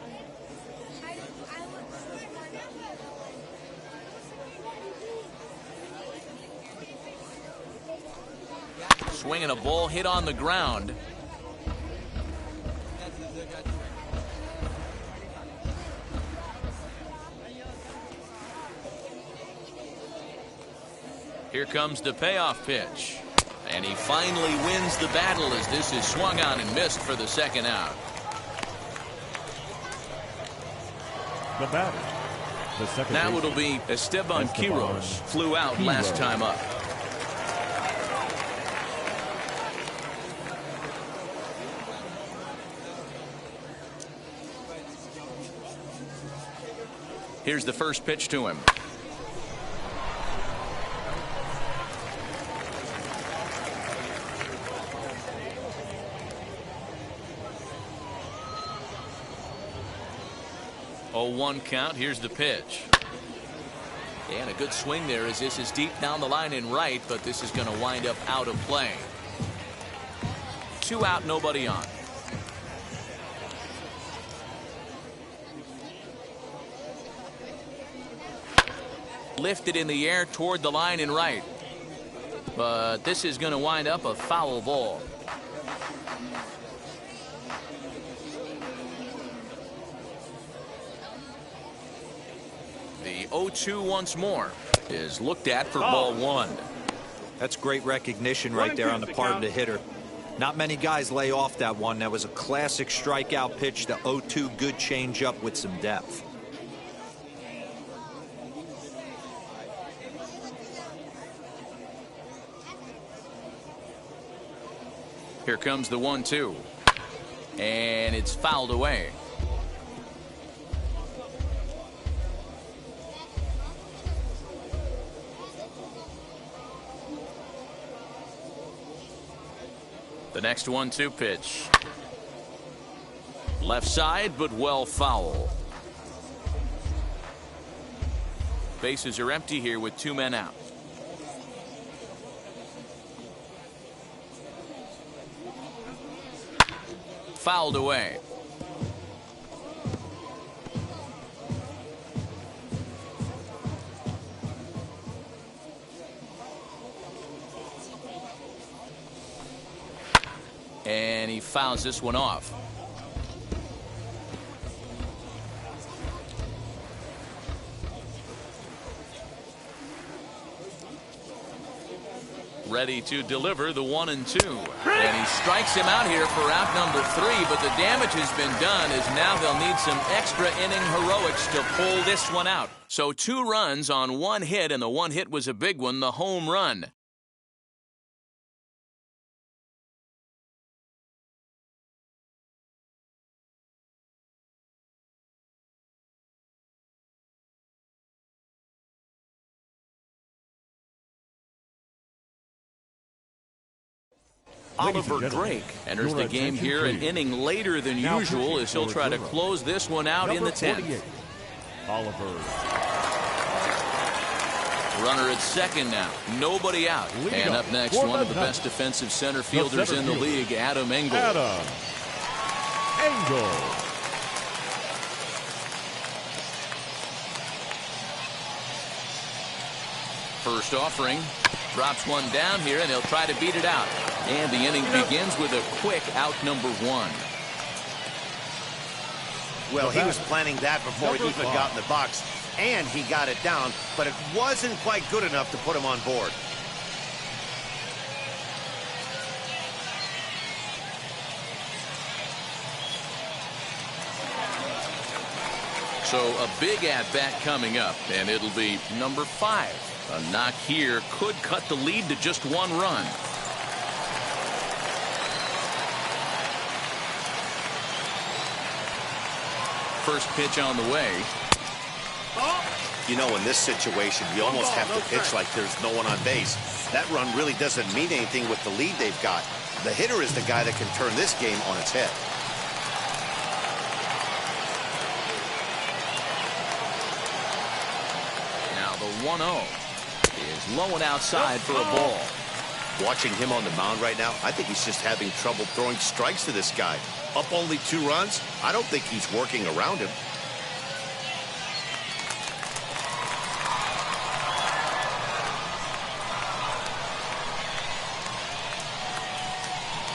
Swinging a ball hit on the ground. Here comes the payoff pitch. And he finally wins the battle as this is swung on and missed for the second out. The batter. The second now baseman, it'll be Esteban Quiroz. Flew out last time up. Here's the first pitch to him. Oh, 1 count. Here's the pitch. And a good swing there as this is deep down the line in right, but this is going to wind up out of play. 2 out, nobody on. Lifted in the air toward the line in right. But this is going to wind up a foul ball. The 0-2 once more is looked at for ball 1. That's great recognition right there on the part of the hitter. Not many guys lay off that one. That was a classic strikeout pitch. The 0-2 good changeup with some depth. Here comes the 1-2. And it's fouled away. The next 1-2 pitch. Left side, but well foul. Bases are empty here with 2 men out. Fouled away. And he fouls this one off. Ready to deliver the 1-2. And he strikes him out here for out number 3, but the damage has been done as now they'll need some extra inning heroics to pull this one out. So 2 runs on 1 hit, and the 1 hit was a big one, the home run. Oliver Drake enters the game here an inning later than usual as he'll try to close this one out in the 10th. Oliver. Runner at second now. Nobody out. And up next, one of the best defensive center fielders in the league, Adam Engel. Adam Engel. First offering. Drops one down here, and he'll try to beat it out. And the inning begins with a quick out number 1. Well, he was planning that before he even got in the box, and he got it down, but it wasn't quite good enough to put him on board. So a big at-bat coming up, and it'll be number 5. A knock here could cut the lead to just 1 run. First pitch on the way. You know, in this situation, you almost have to pitch like there's no one on base. That run really doesn't mean anything with the lead they've got. The hitter is the guy that can turn this game on its head. Now the 1-0 is low and outside for a ball. Watching him on the mound right now, I think he's just having trouble throwing strikes to this guy. Up only 2 runs, I don't think he's working around him.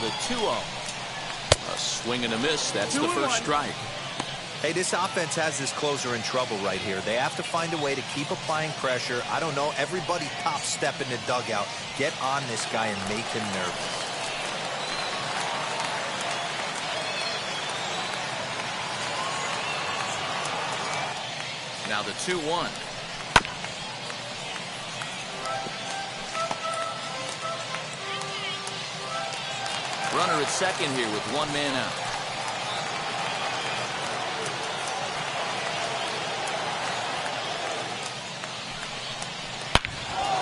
The 2-0. A swing and a miss. That's the first strike. Hey, this offense has this closer in trouble right here. They have to find a way to keep applying pressure. I don't know. Everybody top step in the dugout. Get on this guy and make him nervous. Now the 2-1. Runner at second here with 1 man out.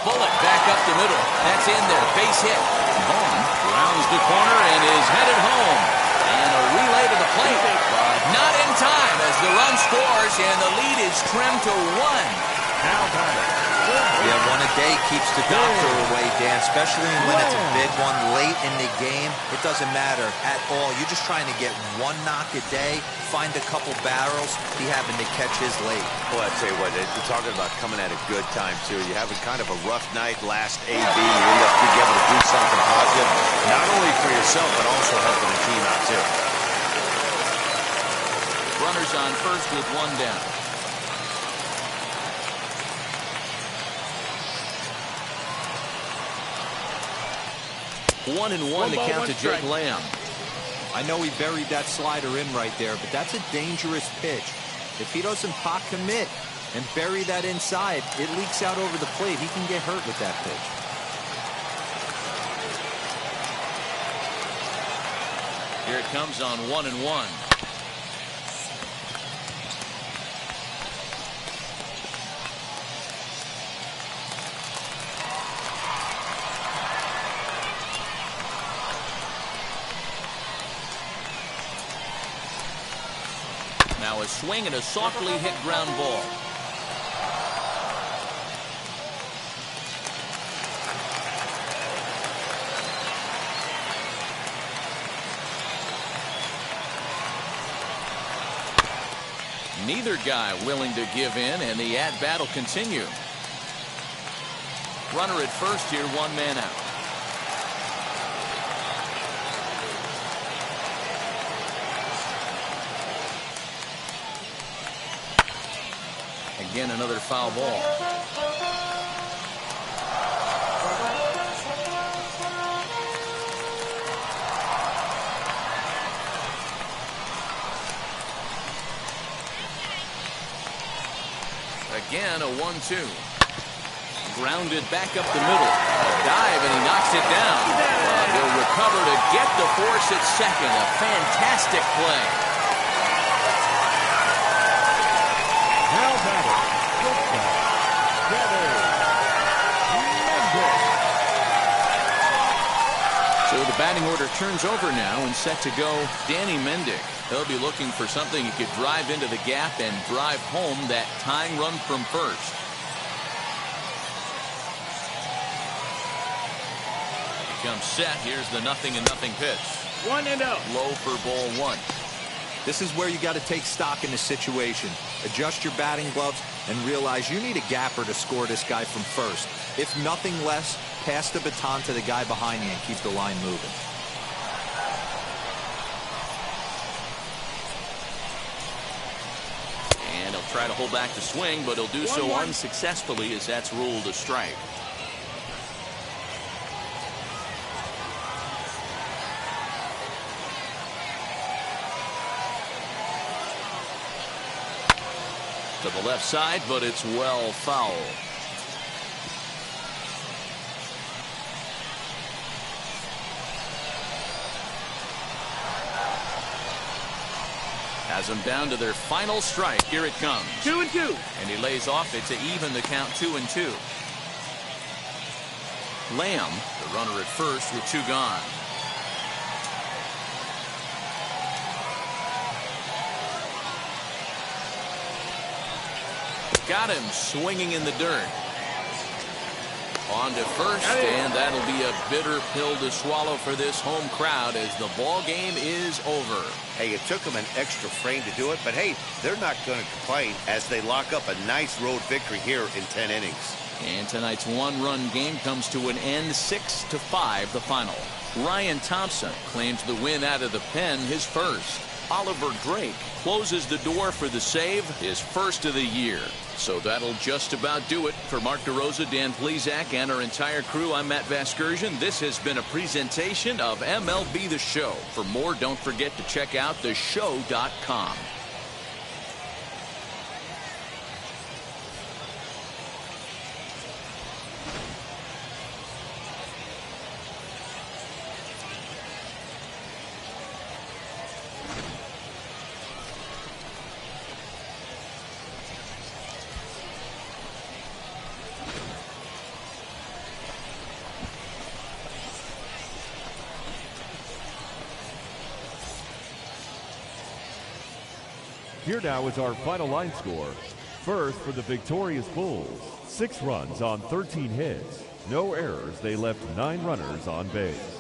Bullock back up the middle. That's in there. Base hit. Vaughn rounds the corner and is headed home. And a relay to the plate. Not in time as the run scores and the lead is trimmed to 1. Yeah, 1 a day keeps the doctor away, Dan, especially when it's a big one late in the game. It doesn't matter at all. You're just trying to get 1 knock a day, find a couple barrels. He happened to catch his late. Well, I tell you what, you're talking about coming at a good time, too. You have kind of a rough night last AB. You end up being able to do something positive, not only for yourself, but also helping the team out, too. Runners on first with 1 down. 1-1 the count to Jake Lamb. I know he buried that slider in right there, but that's a dangerous pitch. If he doesn't pot commit and bury that inside, it leaks out over the plate. He can get hurt with that pitch. Here it comes on 1-1. Now a swing and a softly hit ground ball. Neither guy willing to give in, and the at-bat will continue. Runner at first here, 1 man out. Again, another foul ball. Again, a 1-2. Grounded back up the middle. A dive, and he knocks it down. He'll recover to get the force at second. A fantastic play. So the batting order turns over now and set to go Danny Mendick. He'll be looking for something he could drive into the gap and drive home that tying run from first. He comes set. Here's the 0-0 pitch. 1-0. Low for ball 1. This is where you got to take stock in the situation. Adjust your batting gloves and realize you need a gapper to score this guy from first. If nothing less, pass the baton to the guy behind you and keep the line moving. And he'll try to hold back the swing, but he'll do so unsuccessfully as that's ruled a strike. To the left side, but it's well foul. Has them down to their final strike. Here it comes. 2-2. And he lays off it to even the count 2-2. Lamb, the runner at first with 2 gone. Got him swinging in the dirt. On to first, and that'll be a bitter pill to swallow for this home crowd as the ball game is over. Hey, it took them an extra frame to do it, but hey, they're not going to complain as they lock up a nice road victory here in 10 innings. And tonight's one-run game comes to an end, 6-5 the final. Ryan Thompson claims the win out of the pen, his first. Oliver Drake closes the door for the save, his first of the year. So that'll just about do it. For Mark DeRosa, Dan Plesac, and our entire crew, I'm Matt Vasgersian. This has been a presentation of MLB The Show. For more, don't forget to check out theshow.com. Here now is our final line score. First for the victorious Bulls, 6 runs on 13 hits. No errors, they left 9 runners on base.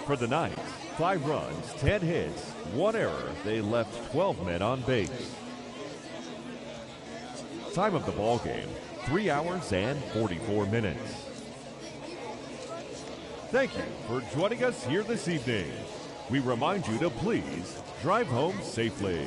For the Knights, 5 runs, 10 hits, 1 error, they left 12 men on base. Time of the ball game, 3 hours and 44 minutes. Thank you for joining us here this evening. We remind you to please drive home safely.